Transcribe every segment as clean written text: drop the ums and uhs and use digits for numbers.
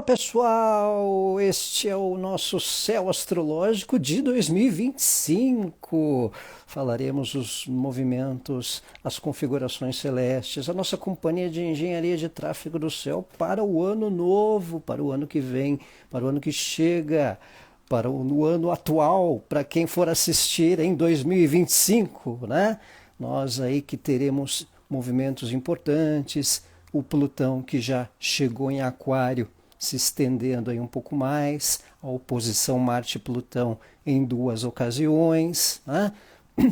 pessoal! Este é o nosso céu astrológico de 2025. Falaremos os movimentos, as configurações celestes, a nossa companhia de engenharia de tráfego do céu para o ano novo, para o ano que vem, para o ano que chega, para o ano atual, para quem for assistir em 2025, né? Nós aí que teremos movimentos importantes, o Plutão que já chegou em Aquário se estendendo aí um pouco mais, a oposição Marte-Plutão em duas ocasiões, né?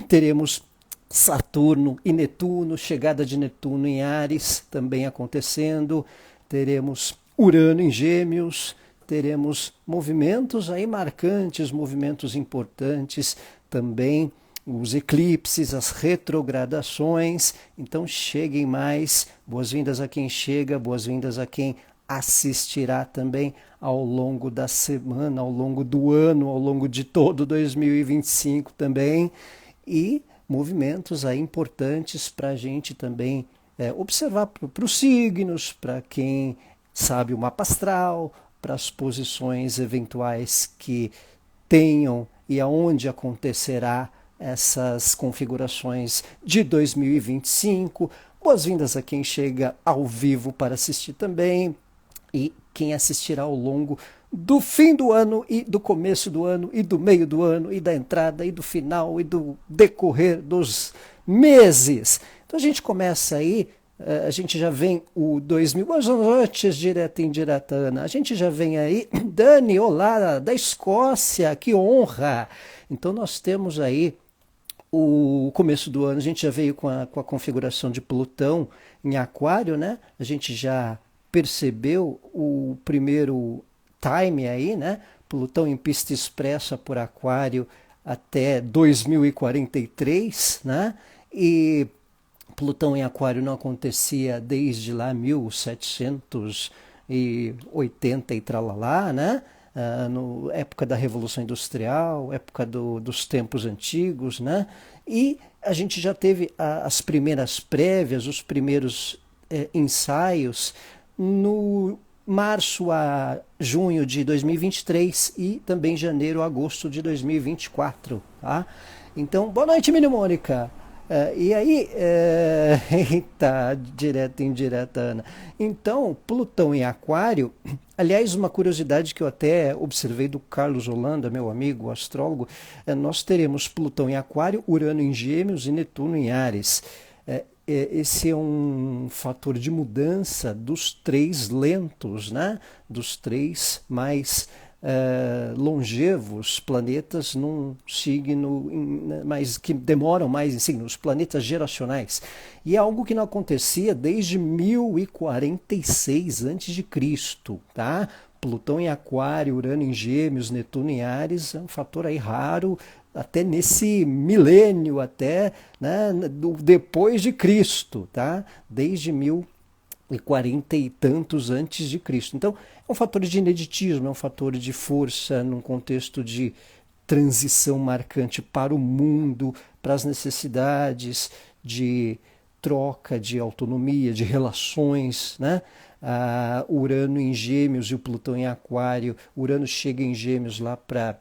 Teremos Saturno e Netuno, chegada de Netuno em Áries também acontecendo, teremos Urano em Gêmeos, teremos movimentos aí marcantes, movimentos importantes também, os eclipses, as retrogradações. Então cheguem mais, boas-vindas a quem chega, boas-vindas a quem assistirá também ao longo da semana, ao longo do ano, ao longo de todo 2025 também, e movimentos aí importantes para a gente também observar para os signos, para quem sabe o mapa astral, para as posições eventuais que tenham e aonde acontecerá essas configurações de 2025. Boas-vindas a quem chega ao vivo para assistir também e quem assistirá ao longo do fim do ano e do começo do ano e do meio do ano e da entrada e do final e do decorrer dos meses. Então a gente começa aí, a gente já vem o 2000, boas noites, direta e indireta, Ana. A gente já vem aí, Dani, olá, da Escócia, que honra. Então nós temos aí o começo do ano, a gente já veio com a configuração de Plutão em Aquário, né? A gente já percebeu o primeiro time aí, né? Plutão em pista expressa por Aquário até 2043, né? E Plutão em Aquário não acontecia desde lá 1780 e tralalá, né? No época da Revolução Industrial, época dos tempos antigos, né? E a gente já teve as primeiras prévias, os primeiros ensaios no março a junho de 2023 e também janeiro a agosto de 2024, tá? Então, boa noite, Mini Mônica. E aí, eita, direta e indireta, Ana. Então, Plutão em Aquário, aliás, uma curiosidade que eu até observei do Carlos Holanda, meu amigo astrólogo, nós teremos Plutão em Aquário, Urano em Gêmeos e Netuno em Áries. Esse é um fator de mudança dos três lentos, né? Dos três mais longevos planetas num signo, mas que demoram mais em signos, os planetas geracionais. E é algo que não acontecia desde 1046 a.C., tá? Plutão em Aquário, Urano em Gêmeos, Netuno em Áries, é um fator aí raro, até nesse milênio, até, né, depois de Cristo, tá? Desde 1040 e tantos antes de Cristo. Então, é um fator de ineditismo, é um fator de força num contexto de transição marcante para o mundo, para as necessidades de troca, de autonomia, de relações, né? Urano em Gêmeos e o Plutão em Aquário. Urano chega em Gêmeos lá para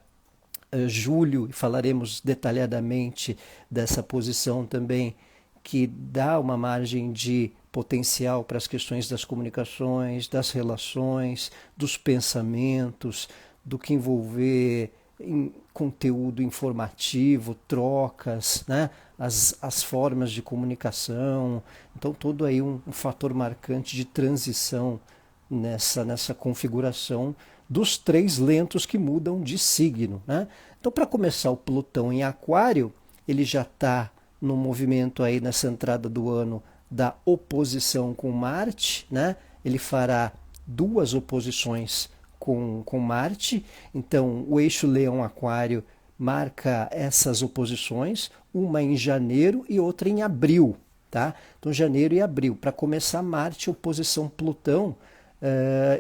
julho, e falaremos detalhadamente dessa posição também, que dá uma margem de potencial para as questões das comunicações, das relações, dos pensamentos, do que envolver em conteúdo informativo, trocas, né? As formas de comunicação. Então, todo aí um fator marcante de transição nessa configuração dos três lentos que mudam de signo, né? Então, para começar, o Plutão em Aquário, ele já está no movimento aí nessa entrada do ano da oposição com Marte, né? Ele fará duas oposições com Marte. Então, o eixo Leão-Aquário marca essas oposições, uma em janeiro e outra em abril, tá? Então, janeiro e abril. Para começar, Marte, oposição Plutão,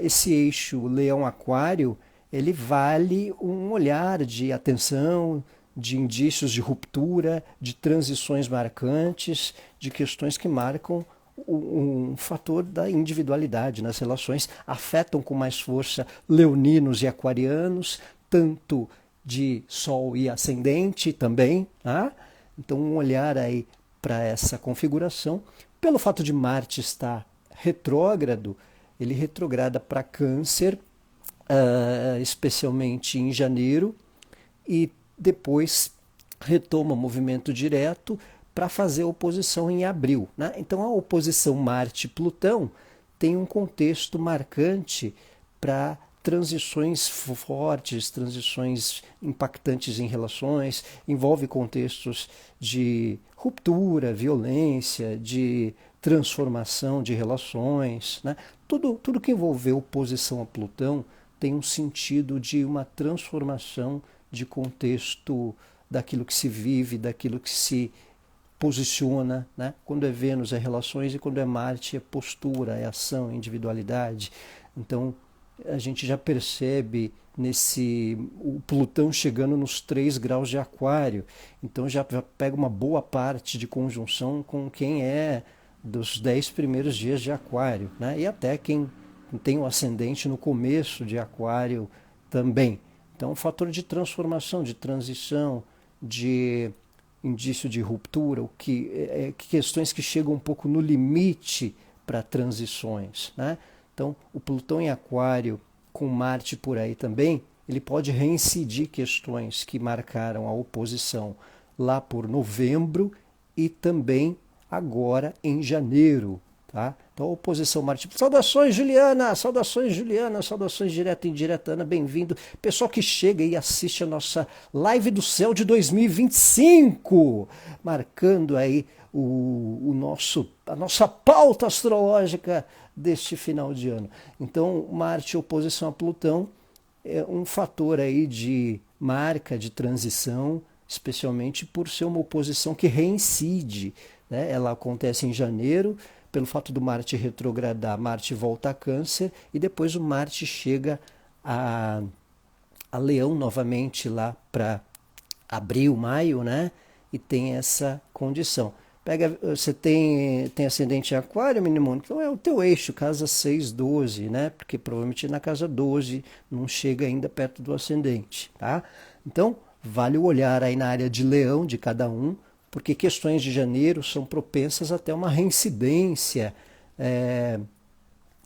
esse eixo Leão-Aquário, ele vale um olhar de atenção, de indícios de ruptura, de transições marcantes, de questões que marcam um fator da individualidade nas relações, afetam com mais força leoninos e aquarianos, tanto de Sol e Ascendente também, tá? Então um olhar aí para essa configuração, pelo fato de Marte estar retrógrado, ele retrograda para Câncer, especialmente em janeiro, e depois retoma o movimento direto para fazer oposição em abril, né? Então a oposição Marte-Plutão tem um contexto marcante para transições fortes, transições impactantes em relações, envolve contextos de ruptura, violência, de transformação de relações, né? Tudo que envolveu oposição a Plutão tem um sentido de uma transformação de contexto daquilo que se vive, daquilo que se posiciona, né? Quando é Vênus é relações e quando é Marte é postura, é ação, é individualidade. Então a gente já percebe o Plutão chegando nos 3 graus de Aquário, então já pega uma boa parte de conjunção com quem é dos 10 primeiros dias de Aquário, né? E até quem tem o ascendente no começo de Aquário também. Então um fator de transformação, de transição, de indício de ruptura, questões que chegam um pouco no limite para transições, né? Então, o Plutão em Aquário, com Marte por aí também, ele pode reincidir questões que marcaram a oposição lá por novembro e também agora em janeiro, tá? Então, a oposição Marte. Saudações, Juliana! Saudações, Juliana! Saudações direta e indireta, Ana, bem-vindo. Pessoal que chega e assiste a nossa Live do Céu de 2025, marcando aí a nossa pauta astrológica deste final de ano. Então, Marte oposição a Plutão é um fator aí de marca, de transição, especialmente por ser uma oposição que reincide, né? Ela acontece em janeiro, pelo fato do Marte retrogradar, Marte volta a Câncer e depois o Marte chega a Leão novamente lá para abril, maio, né? E tem essa condição. Você tem ascendente em Aquário, Minimundo? Então é o teu eixo, casa 6, 12, né? Porque provavelmente na casa 12 não chega ainda perto do ascendente, tá? Então, vale o olhar aí na área de Leão de cada um, porque questões de janeiro são propensas até uma reincidência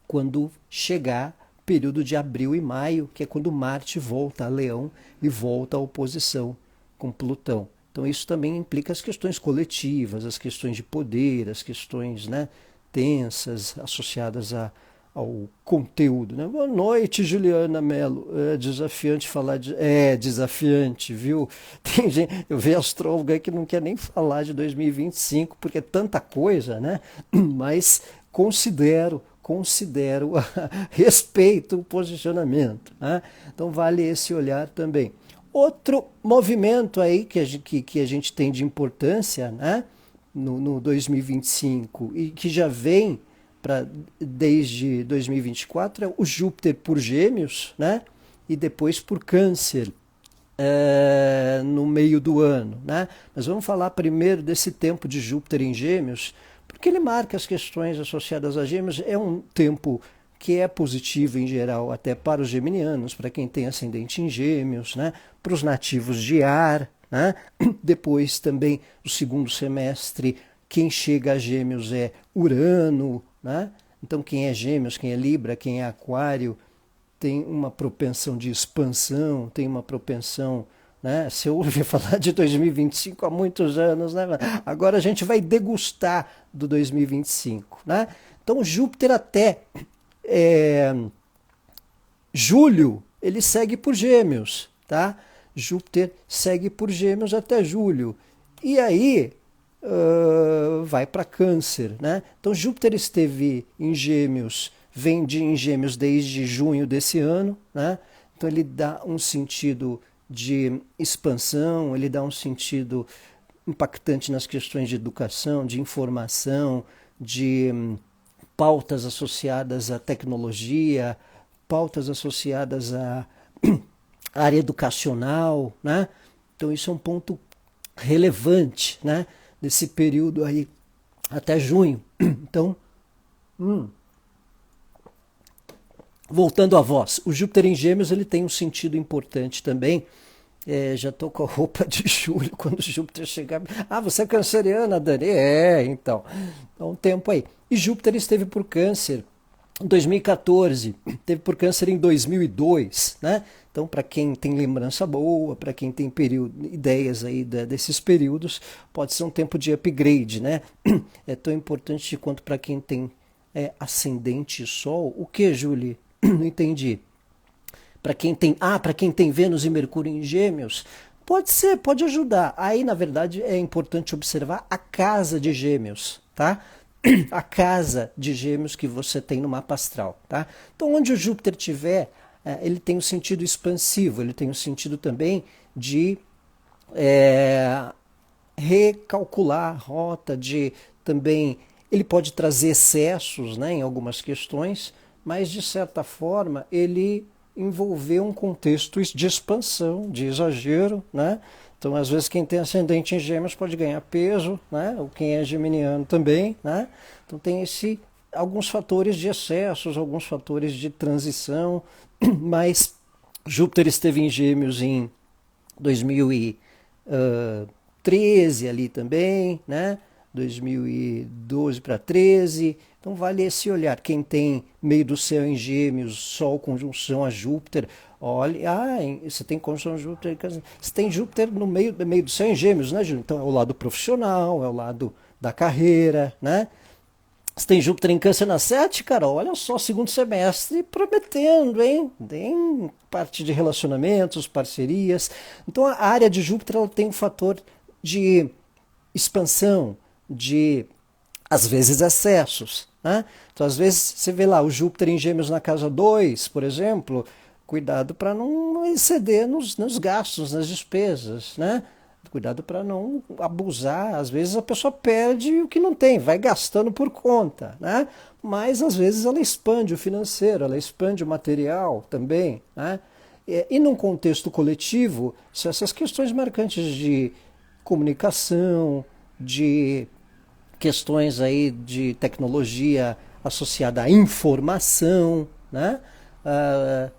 quando chegar período de abril e maio, que é quando Marte volta a Leão e volta à oposição com Plutão. Então isso também implica as questões coletivas, as questões de poder, as questões, né, tensas associadas ao conteúdo, né? Boa noite, Juliana Mello. É desafiante falar de... É desafiante, viu? Tem gente, eu vejo astrólogo aí que não quer nem falar de 2025, porque é tanta coisa, né? Mas considero, respeito o posicionamento, né? Então vale esse olhar também. Outro movimento aí que a gente tem de importância, né, no 2025 e que já vem desde 2024 é o Júpiter por Gêmeos, né, e depois por Câncer no meio do ano, né? Mas vamos falar primeiro desse tempo de Júpiter em Gêmeos, porque ele marca as questões associadas a Gêmeos. É um tempo que é positivo em geral até para os geminianos, para quem tem ascendente em Gêmeos, né? Para os nativos de ar, né? Depois também o segundo semestre, quem chega a Gêmeos é Urano, né? Então quem é Gêmeos, quem é Libra, quem é Aquário, tem uma propensão de expansão, tem uma propensão, né? Se eu ouvir falar de 2025 há muitos anos, né? Agora a gente vai degustar do 2025, né? Então Júpiter até julho, ele segue por Gêmeos, tá? Júpiter segue por Gêmeos até julho. E aí vai para Câncer, né? Então Júpiter esteve em Gêmeos, vem em Gêmeos desde junho desse ano, né? Então ele dá um sentido de expansão, ele dá um sentido impactante nas questões de educação, de informação, de pautas associadas à tecnologia, pautas associadas à área educacional, né? Então isso é um ponto relevante, né? Desse período aí até junho. Então, voltando à voz, o Júpiter em Gêmeos ele tem um sentido importante também. Já estou com a roupa de julho quando o Júpiter chegar. Ah, você é canceriana, Dani? Então. Há um tempo aí. E Júpiter esteve por Câncer em 2014, teve por Câncer em 2002, né? Então, para quem tem lembrança boa, para quem tem ideias aí desses períodos, pode ser um tempo de upgrade, né? É tão importante quanto para quem tem ascendente Sol. O que, Julie? Não entendi. Para quem tem Vênus e Mercúrio em Gêmeos, pode ser, pode ajudar. Aí, na verdade, é importante observar a casa de Gêmeos, tá? A casa de Gêmeos que você tem no mapa astral, tá? Então, onde o Júpiter tiver, ele tem um sentido expansivo, ele tem um sentido também de recalcular a rota, de também ele pode trazer excessos, né, em algumas questões, mas de certa forma ele envolver um contexto de expansão, de exagero, né? Então, às vezes, quem tem ascendente em Gêmeos pode ganhar peso, né? Ou quem é geminiano também, né? Então, tem alguns fatores de excessos, alguns fatores de transição, mas Júpiter esteve em Gêmeos em 2013 ali também, né? 2012 para 13. Então vale esse olhar. Quem tem meio do céu em Gêmeos, Sol conjunção a Júpiter, olha, você tem conjunção a Júpiter, você tem Júpiter no meio do céu em Gêmeos, né, Júlio? Então é o lado profissional, é o lado da carreira, né? Você tem Júpiter em Câncer na 7, cara, olha só, segundo semestre prometendo, hein? Tem parte de relacionamentos, parcerias. Então a área de Júpiter ela tem um fator de expansão, de às vezes excessos, né? Então às vezes você vê lá o Júpiter em Gêmeos na casa 2, por exemplo, cuidado para não exceder nos gastos, nas despesas, né? Cuidado para não abusar, às vezes a pessoa perde o que não tem, vai gastando por conta, né? Mas às vezes ela expande o financeiro, ela expande o material também, né? E num contexto coletivo, são essas questões marcantes de comunicação, de questões aí de tecnologia associada à informação, né?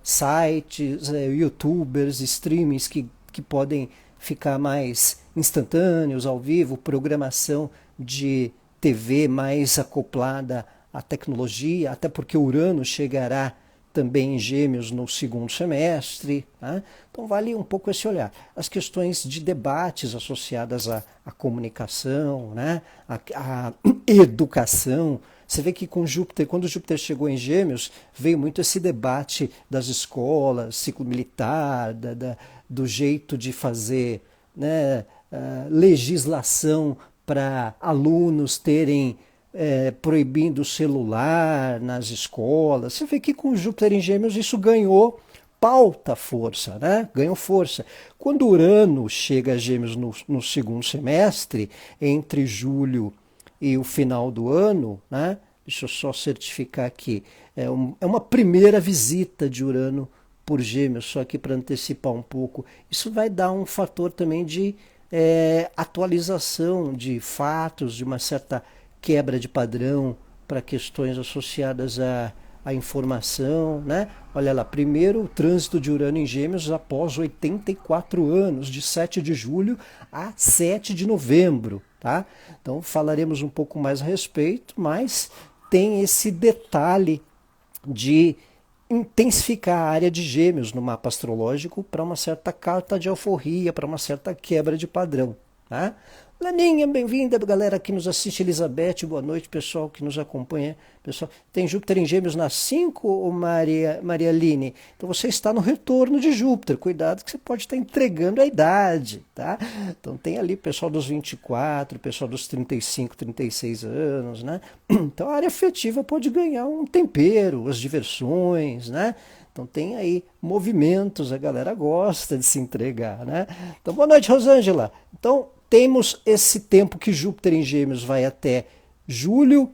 Sites, youtubers, streamings que podem ficar mais instantâneos, ao vivo, programação de TV mais acoplada à tecnologia, até porque Urano chegará também em Gêmeos no segundo semestre. Né? Então vale um pouco esse olhar. As questões de debates associadas à comunicação, né? à educação. Você vê que com Júpiter, quando Júpiter chegou em Gêmeos, veio muito esse debate das escolas, ciclo militar, do jeito de fazer, né, legislação para alunos terem proibindo o celular nas escolas. Você vê que com Júpiter em Gêmeos isso ganhou pauta força, né? Ganhou força. Quando Urano chega a Gêmeos no segundo semestre, entre julho e o final do ano, né? Deixa eu só certificar aqui, é uma primeira visita de Urano por Gêmeos, só aqui para antecipar um pouco. Isso vai dar um fator também de atualização de fatos, de uma certa quebra de padrão para questões associadas à informação, né? Olha lá, primeiro o trânsito de Urano em Gêmeos após 84 anos, de 7 de julho a 7 de novembro, tá? Então falaremos um pouco mais a respeito, mas tem esse detalhe de intensificar a área de Gêmeos no mapa astrológico para uma certa carta de alforria, para uma certa quebra de padrão, tá? Laninha, bem-vinda, galera que nos assiste, Elizabeth, boa noite, pessoal que nos acompanha. Pessoal, tem Júpiter em Gêmeos na 5, Maria Aline? Então você está no retorno de Júpiter, cuidado que você pode estar entregando a idade, tá? Então tem ali pessoal dos 24, pessoal dos 35, 36 anos, né? Então a área afetiva pode ganhar um tempero, as diversões, né? Então tem aí movimentos, a galera gosta de se entregar, né? Então boa noite, Rosângela. Então temos esse tempo que Júpiter em Gêmeos vai até julho,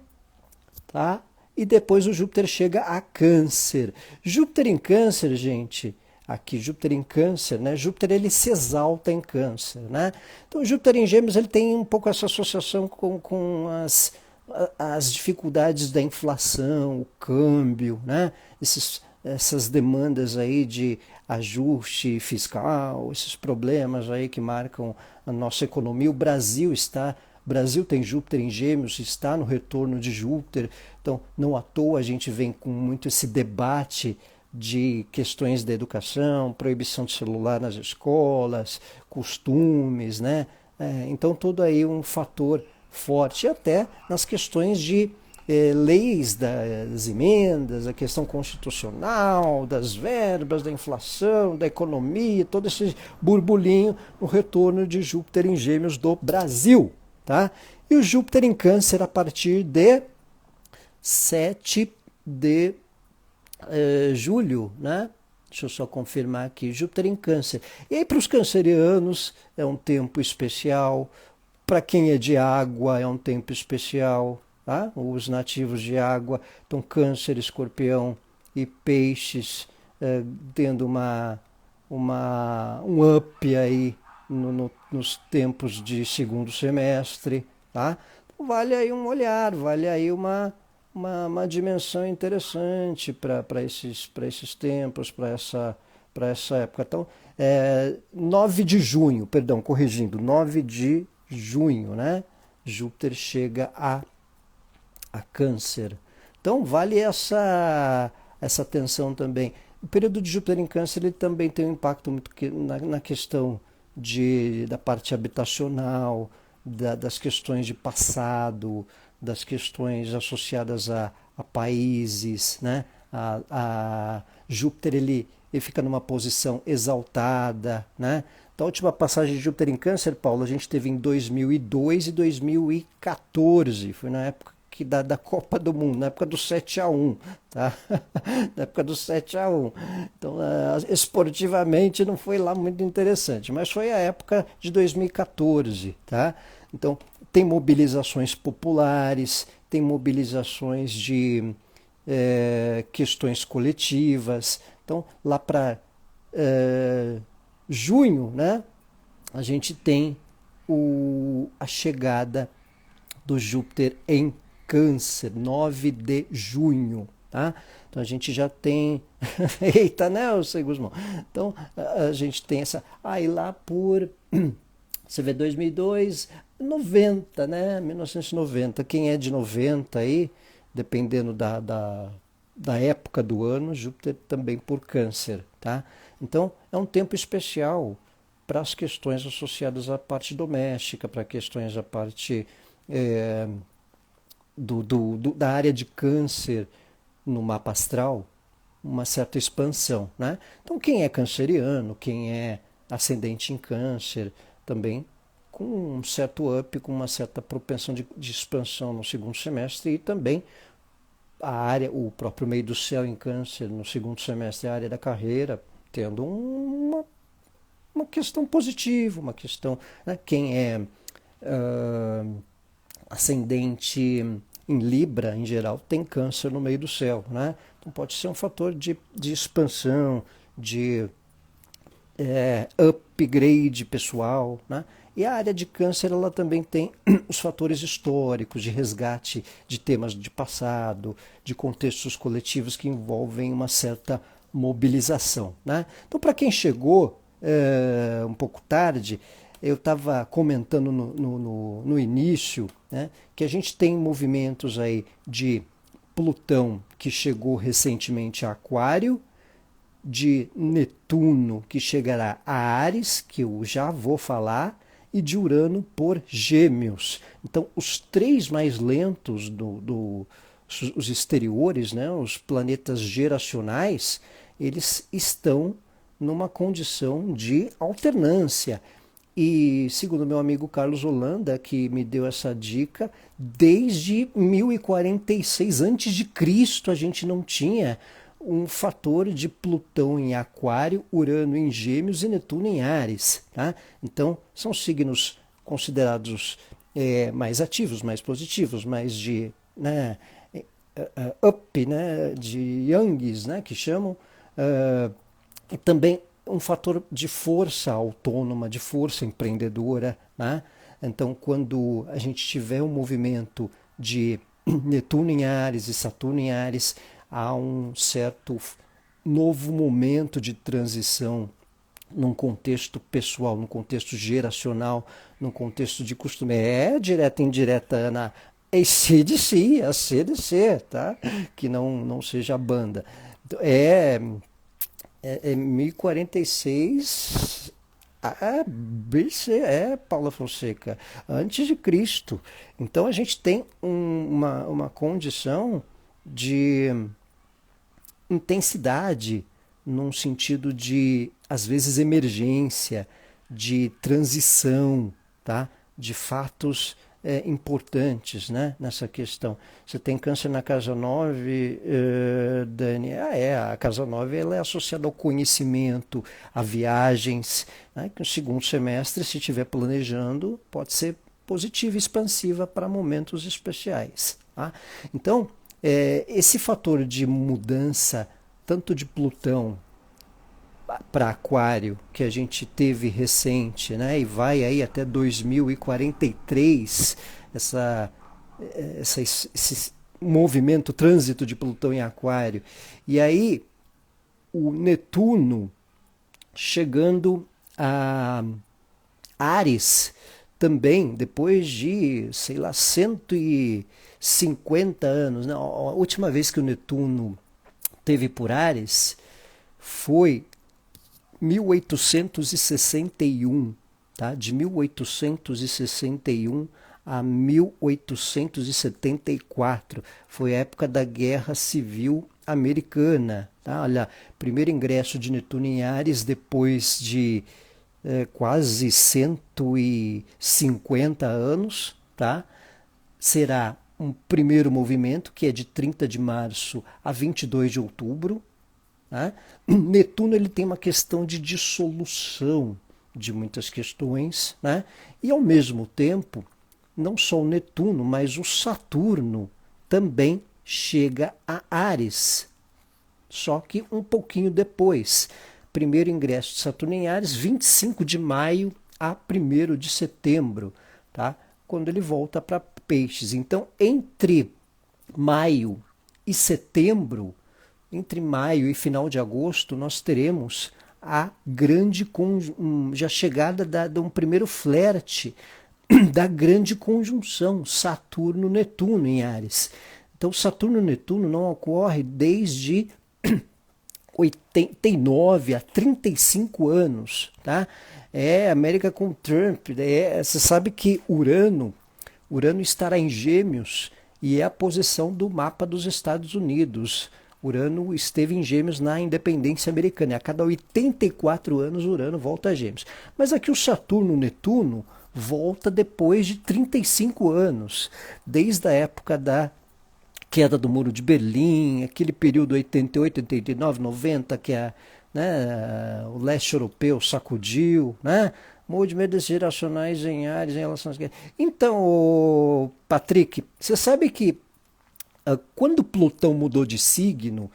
tá? E depois o Júpiter chega a Câncer. Júpiter em Câncer, gente, aqui Júpiter em Câncer, né? Júpiter ele se exalta em Câncer, né? Então Júpiter em Gêmeos ele tem um pouco essa associação com as dificuldades da inflação, o câmbio, né? Essas demandas aí de ajuste fiscal, esses problemas aí que marcam a nossa economia. O Brasil tem Júpiter em Gêmeos, está no retorno de Júpiter, então não à toa a gente vem com muito esse debate de questões da educação, proibição de celular nas escolas, costumes, né? Então todo aí um fator forte, até nas questões de leis das emendas, a questão constitucional, das verbas, da inflação, da economia, todo esse burburinho no retorno de Júpiter em Gêmeos do Brasil. Tá? E o Júpiter em Câncer a partir de 7 de julho, né? Deixa eu só confirmar aqui, Júpiter em Câncer. E aí para os cancerianos é um tempo especial, para quem é de água é um tempo especial, tá? Os nativos de água, então Câncer, Escorpião e Peixes, tendo um up aí nos tempos de segundo semestre, tá? Então, vale aí um olhar, vale aí uma dimensão interessante para esses tempos, para essa época. Então, 9 de junho, perdão, corrigindo, 9 de junho, né? Júpiter chega a Câncer. Então, vale essa atenção também. O período de Júpiter em Câncer ele também tem um impacto muito na questão da parte habitacional, das questões de passado, das questões associadas a países, né? Júpiter ele fica numa posição exaltada, né? Então, a última passagem de Júpiter em Câncer, Paulo, a gente teve em 2002 e 2014, foi na época da Copa do Mundo, na época do 7-1, tá? Na época do 7-1. Então, esportivamente não foi lá muito interessante, mas foi a época de 2014, tá? Então, tem mobilizações populares, tem mobilizações de questões coletivas. Então, lá para junho, né, a gente tem a chegada do Júpiter em Câncer, 9 de junho. Tá? Então a gente já tem. Eita, né, Sei Guzmão? Então a gente tem essa. Aí lá por. Você vê 2002, 90, né? 1990. Quem é de 90 aí, dependendo da época do ano, Júpiter também por Câncer. Tá? Então é um tempo especial para as questões associadas à parte doméstica, para questões à parte da área de Câncer no mapa astral, uma certa expansão. Né? Então quem é canceriano, quem é ascendente em Câncer, também com um certo up, com uma certa propensão de expansão no segundo semestre e também o próprio meio do céu em Câncer no segundo semestre, a área da carreira, tendo uma questão positiva, uma questão, né? Quem é ascendente em Libra, em geral, tem Câncer no meio do céu, né? Então pode ser um fator de expansão, de upgrade pessoal, né? E a área de Câncer ela também tem os fatores históricos, de resgate de temas de passado, de contextos coletivos que envolvem uma certa mobilização. Né? Então, para quem chegou um pouco tarde, eu estava comentando no início, né, que a gente tem movimentos aí de Plutão, que chegou recentemente a Aquário, de Netuno, que chegará a Áries, que eu já vou falar, e de Urano por Gêmeos. Então, os três mais lentos os exteriores, né, os planetas geracionais, eles estão numa condição de alternância. E, segundo meu amigo Carlos Holanda, que me deu essa dica, desde 1046 a.C. a gente não tinha um fator de Plutão em Aquário, Urano em Gêmeos e Netuno em Áries. Tá? Então, são signos considerados mais ativos, mais positivos, mais de up, né, de Yangs, né, que chamam, e também um fator de força autônoma, de força empreendedora. Né? Então, quando a gente tiver um movimento de Netuno em Áries e Saturno em Áries, há um certo novo momento de transição num contexto pessoal, num contexto geracional, num contexto de costume. É direta e indireta, Ana. AC/DC, a CDC, tá? Que não seja a banda. É 1046 BC, Paula Fonseca, antes de Cristo. Então a gente tem uma condição de intensidade num sentido de, às vezes, emergência, de transição, tá? De fatos importantes, né? Nessa questão. Você tem câncer na casa 9, Dani. A casa 9 ela é associada ao conhecimento, a viagens, né? Que no segundo semestre, se estiver planejando, pode ser positiva e expansiva para momentos especiais. Tá? Então, esse fator de mudança, tanto de Plutão para Aquário, que a gente teve recente, né, e vai aí até 2043, esse movimento, trânsito de Plutão em Aquário. E aí, o Netuno chegando a Áries também, depois de, sei lá, 150 anos. Né? A última vez que o Netuno teve por Áries foi 1861, tá? De 1861 a 1874. Foi a época da Guerra Civil Americana. Tá? Olha, primeiro ingresso de Netuno em Áries depois de quase 150 anos, tá? Será um primeiro movimento, que é de 30 de março a 22 de outubro. Tá? Netuno ele tem uma questão de dissolução de muitas questões, né? E ao mesmo tempo, não só o Netuno, mas o Saturno também chega a Áries, só que um pouquinho depois. Primeiro ingresso de Saturno em Áries, 25 de maio a 1º de setembro, tá? Quando ele volta para Peixes. Então, entre maio e setembro, entre maio e final de agosto, nós teremos a grande já chegada de um primeiro flerte da grande conjunção Saturno-Netuno em Áries. Então, Saturno-Netuno não ocorre desde 89 a 35 anos, tá? América com Trump. Você sabe que Urano estará em Gêmeos e é a posição do mapa dos Estados Unidos. Urano esteve em Gêmeos na independência americana. E a cada 84 anos Urano volta a Gêmeos. Mas aqui o Saturno-Netuno volta depois de 35 anos, desde a época da queda do Muro de Berlim, aquele período 88, 89, 90, que o leste europeu sacudiu, né? Movimentos geracionais em Áries em relação às guerras. Então, Patrick, você sabe que quando Plutão mudou de signo,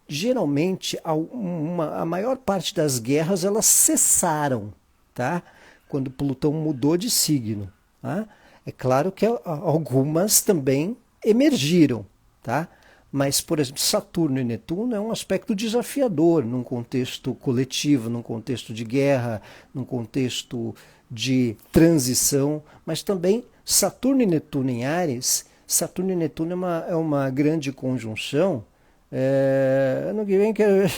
geralmente a maior parte das guerras elas cessaram, tá? Quando Plutão mudou de signo. Tá? É claro que algumas também emergiram, tá? Mas, por exemplo, Saturno e Netuno é um aspecto desafiador num contexto coletivo, num contexto de guerra, num contexto de transição, mas também Saturno e Netuno em Áries. Saturno e Netuno é uma grande conjunção. Ano que vem quero ver.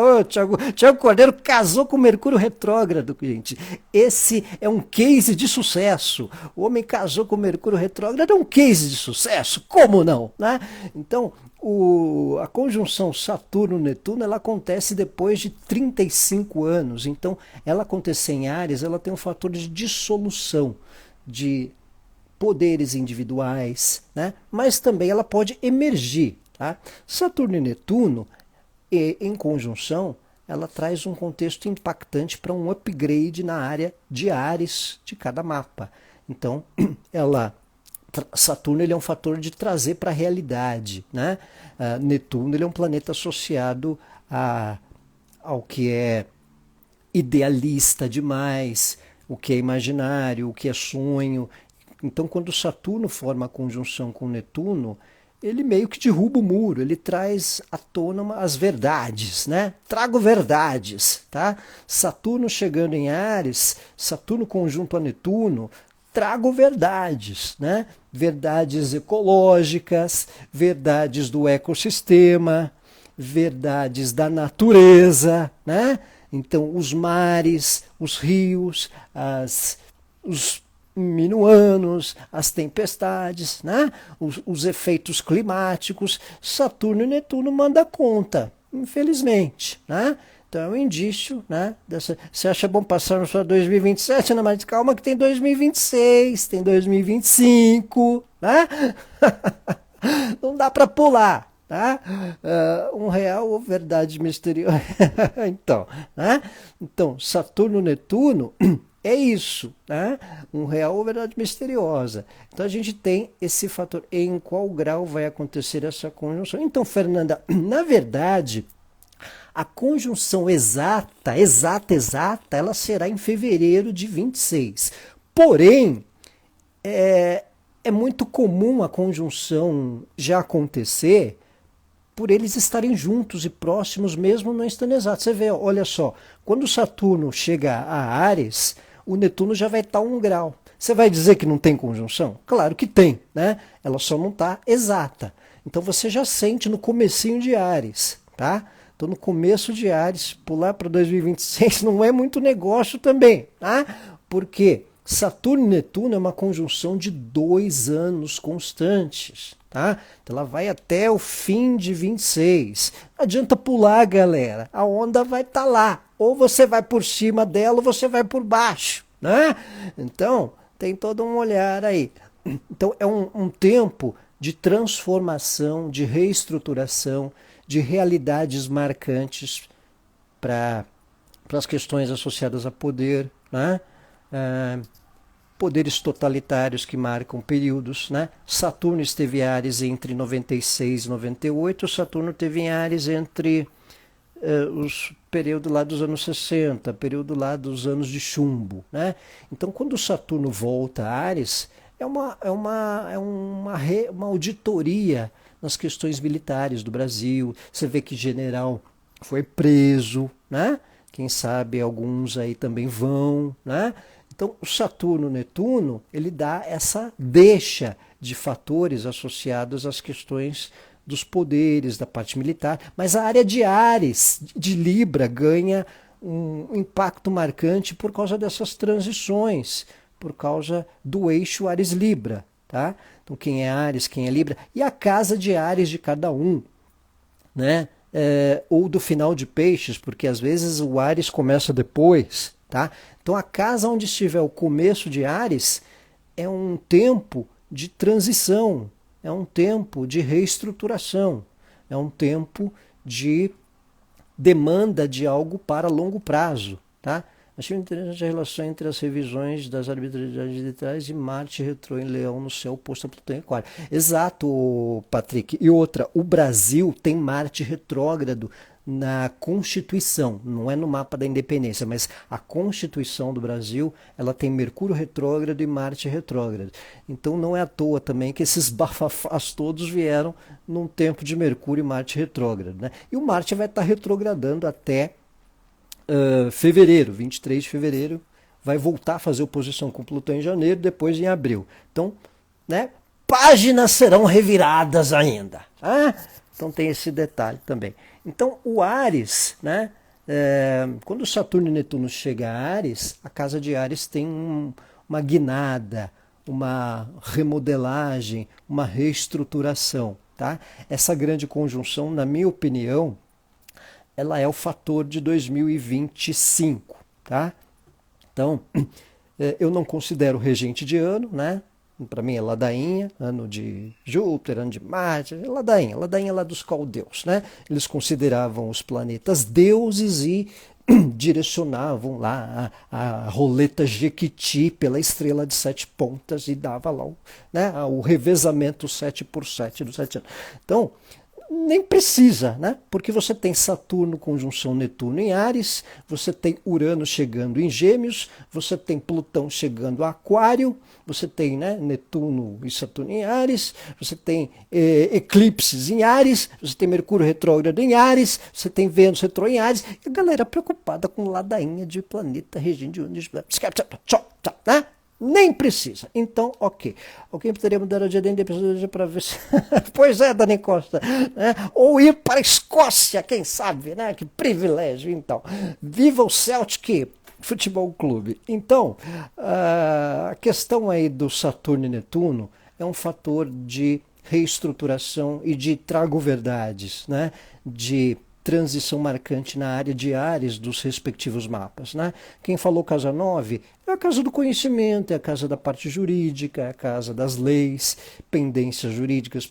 Ô, Thiago Cordeiro casou com Mercúrio retrógrado, gente. Esse é um case de sucesso. O homem casou com Mercúrio retrógrado, é um case de sucesso. Como não? Né? Então, a conjunção Saturno-Netuno ela acontece depois de 35 anos. Então, ela acontecer em Áries, ela tem um fator de dissolução, de poderes individuais, né? Mas também ela pode emergir. Tá? Saturno e Netuno, em conjunção, ela traz um contexto impactante para um upgrade na área de Áries de cada mapa. Então, Saturno ele é um fator de trazer para a realidade. Né? Netuno ele é um planeta associado ao que é idealista demais, o que é imaginário, o que é sonho. Então, quando Saturno forma a conjunção com Netuno, ele meio que derruba o muro, ele traz à tona as verdades, né? Trago verdades, tá? Saturno chegando em Áries, Saturno conjunto a Netuno, trago verdades, né? Verdades ecológicas, verdades do ecossistema, verdades da natureza, né? Então, os mares, os rios, os minuanos, as tempestades, né? Os efeitos climáticos, Saturno e Netuno manda conta, infelizmente, né? Então é um indício, né? Você acha bom passar no só 2027, Ana, mas calma que tem 2026, tem 2025, né? Não dá para pular, tá? Um real ou verdade misteriosa. Então, né? Então, Saturno, Netuno é isso, né? Um real ou verdade misteriosa. Então a gente tem esse fator. Em qual grau vai acontecer essa conjunção? Então, Fernanda, na verdade, a conjunção exata, ela será em fevereiro de 26. Porém, é muito comum a conjunção já acontecer por eles estarem juntos e próximos, mesmo não estando exatos. Você vê, olha só, quando Saturno chega a Áries, o Netuno já vai estar a 1 grau. Você vai dizer que não tem conjunção? Claro que tem, né? Ela só não está exata. Então você já sente no comecinho de Áries, tá? Então no começo de Áries, pular para 2026 não é muito negócio também, tá? Porque Saturno e Netuno é uma conjunção de 2 anos constantes, tá? Então ela vai até o fim de 26. Não adianta pular, galera. A onda vai estar lá. Ou você vai por cima dela ou você vai por baixo, né? Então, tem todo um olhar aí. Então é um tempo de transformação, de reestruturação, de realidades marcantes para as questões associadas a poder, né? Poderes totalitários que marcam períodos, né? Saturno esteve em Áries entre 96 e 98, Saturno esteve em Áries entre os períodos lá dos anos 60, período lá dos anos de chumbo, né? Então, quando Saturno volta a Áries, é uma auditoria nas questões militares do Brasil. Você vê que general foi preso, né? Quem sabe alguns aí também vão, né? Então, o Saturno-Netuno, ele dá essa deixa de fatores associados às questões dos poderes, da parte militar, mas a área de Áries, de Libra, ganha um impacto marcante por causa dessas transições, por causa do eixo Áries-Libra, tá? Então, quem é Áries, quem é Libra, e a casa de Áries de cada um, né? Ou do final de Peixes, porque às vezes o Áries começa depois, tá? Então a casa onde estiver o começo de Áries é um tempo de transição, é um tempo de reestruturação, é um tempo de demanda de algo para longo prazo, tá? Achei interessante a relação entre as revisões das arbitrariedades literais e Marte retrô em Leão no céu oposto a Plutão em Aquário. Exato, Patrick. E outra, o Brasil tem Marte retrógrado na Constituição, não é no mapa da independência, mas a Constituição do Brasil, ela tem Mercúrio retrógrado e Marte retrógrado. Então não é à toa também que esses bafafás todos vieram num tempo de Mercúrio e Marte retrógrado, né? E o Marte vai estar retrogradando até fevereiro, 23 de fevereiro, vai voltar a fazer oposição com Plutão em janeiro, depois em abril. Então, né, páginas serão reviradas ainda. Então tem esse detalhe também. Então o Áries, né, quando Saturno e Netuno chegam a Áries, a casa de Áries tem uma guinada, uma remodelagem, uma reestruturação. Tá? Essa grande conjunção, na minha opinião, ela é o fator de 2025, tá? Então, eu não considero regente de ano, né? Para mim é ladainha, ano de Júpiter, ano de Marte, ladainha lá dos caldeus, né? Eles consideravam os planetas deuses e direcionavam lá a roleta Jequiti pela estrela de 7 pontas e dava lá o revezamento 7 por 7 dos 7 anos. Então, Nem precisa, né? Porque você tem Saturno conjunção Netuno em Áries, você tem Urano chegando em Gêmeos, você tem Plutão chegando a Aquário, você tem, né, Netuno e Saturno em Áries, você tem eclipses em Áries, você tem Mercúrio retrógrado em Áries, você tem Vênus retro em Áries, e a galera preocupada com ladainha de planeta regente, né? Nem precisa. Então, ok. Alguém poderia mudar o dia da independência para ver se... Pois é, Dani Costa. Né? Ou ir para a Escócia, quem sabe, né? Que privilégio, então. Viva o Celtic Futebol Clube. Então, a questão aí do Saturno e Netuno é um fator de reestruturação e de trago-verdades, né? De transição marcante na área de Áries dos respectivos mapas. Né? Quem falou casa 9 é a casa do conhecimento, é a casa da parte jurídica, é a casa das leis, pendências jurídicas,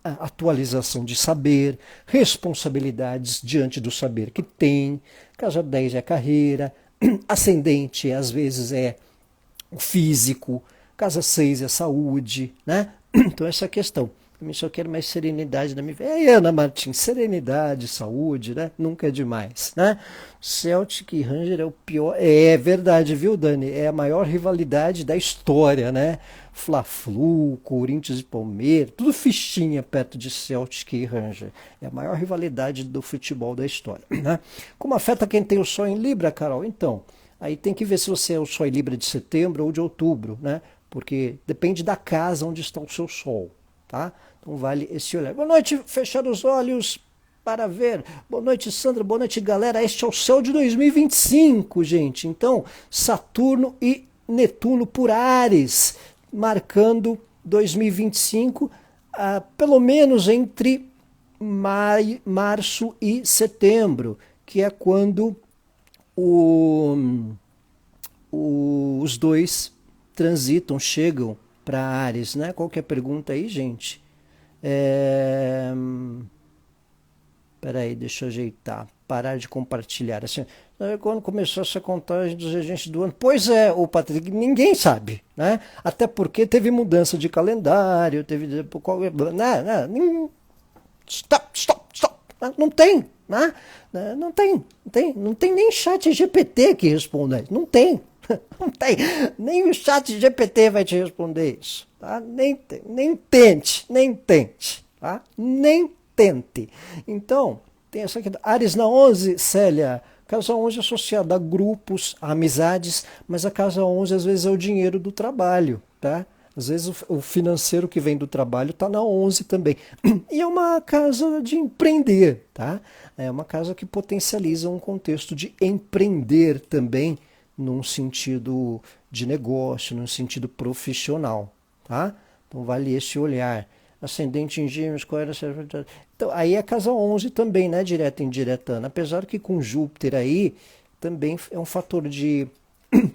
atualização de saber, responsabilidades diante do saber que tem. Casa 10 é a carreira, ascendente às vezes é o físico, casa 6 é a saúde, né? Então essa é a questão. Eu só quero mais serenidade na minha vida. Ana Martins, serenidade, saúde, né? Nunca é demais, né? Celtic e Ranger é o pior. É verdade, viu, Dani? É a maior rivalidade da história, né? Fla-Flu, Corinthians e Palmeiras, tudo fichinha perto de Celtic e Ranger. É a maior rivalidade do futebol da história, né? Como afeta quem tem o Sol em Libra, Carol? Então, aí tem que ver se você é o Sol em Libra de setembro ou de outubro, né? Porque depende da casa onde está o seu Sol, tá? Então vale esse olhar. Boa noite, fechar os olhos para ver. Boa noite, Sandra. Boa noite, galera. Este é o céu de 2025, gente. Então, Saturno e Netuno por Áries, marcando 2025, pelo menos entre março e setembro, que é quando os dois transitam, chegam para Áries, né? Qual que é a pergunta aí, gente? Peraí, deixa eu ajeitar. Parar de compartilhar. Assim, quando começou essa contagem dos regentes do ano? Pois é, o Patrick, ninguém sabe, né? Até porque teve mudança de calendário, teve... Stop. Não tem, né? Não tem nem chat GPT que responda isso. Não tem. Não tem. Nem o chat GPT vai te responder isso. Tá? Nem tente. Tá? Nem tente. Então, tem essa aqui. Áries na 11, Célia. Casa 11 é associada a grupos, a amizades, mas a casa 11 às vezes é o dinheiro do trabalho. Tá? Às vezes o financeiro que vem do trabalho está na 11 também. E é uma casa de empreender. Tá? É uma casa que potencializa um contexto de empreender também, num sentido de negócio, num sentido profissional, tá? Então vale esse olhar. Ascendente em Gêmeos, qual era a... Então, aí é a casa 11 também, né, direta e indiretana, apesar que com Júpiter aí também é um fator de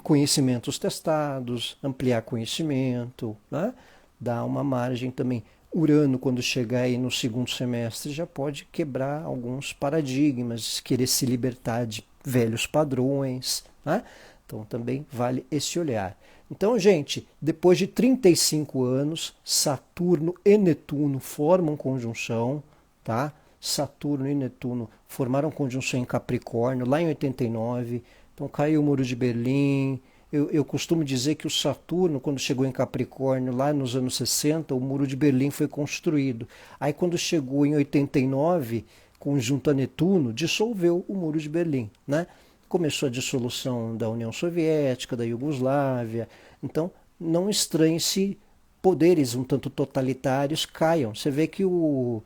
conhecimentos testados, ampliar conhecimento, né? Dá uma margem também. Urano, quando chegar aí no segundo semestre, já pode quebrar alguns paradigmas, querer se libertar de velhos padrões, né? Então também vale esse olhar. Então, gente, depois de 35 anos, Saturno e Netuno formam conjunção, tá? Saturno e Netuno formaram conjunção em Capricórnio, lá em 89. Então caiu o Muro de Berlim. Eu costumo dizer que o Saturno, quando chegou em Capricórnio, lá nos anos 60, o Muro de Berlim foi construído. Aí quando chegou em 89, conjunto a Netuno, dissolveu o Muro de Berlim, né? Começou a dissolução da União Soviética, da Iugoslávia. Então, não estranhe se poderes um tanto totalitários caiam. Você vê que o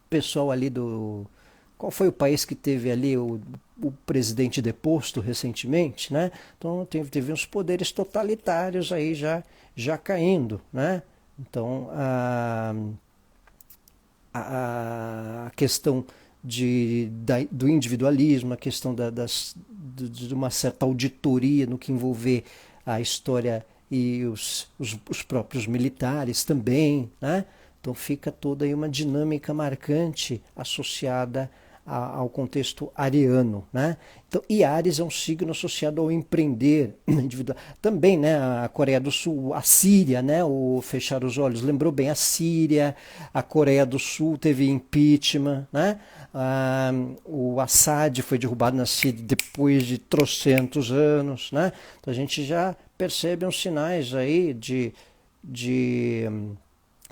pessoal ali do... Qual foi o país que teve ali o presidente deposto recentemente, né? Então, teve uns poderes totalitários aí já caindo, né? Então, a questão do individualismo, a questão de uma certa auditoria no que envolver a história e os próprios militares também, né? Então fica toda aí uma dinâmica marcante associada ao contexto ariano, né? Então, e Áries é um signo associado ao empreender individual. Também, né, a Coreia do Sul, a Síria, né, o fechar os olhos, lembrou bem a Síria, a Coreia do Sul teve impeachment, né? O Assad foi derrubado na Síria depois de trocentos anos, né? Então a gente já percebe uns sinais aí de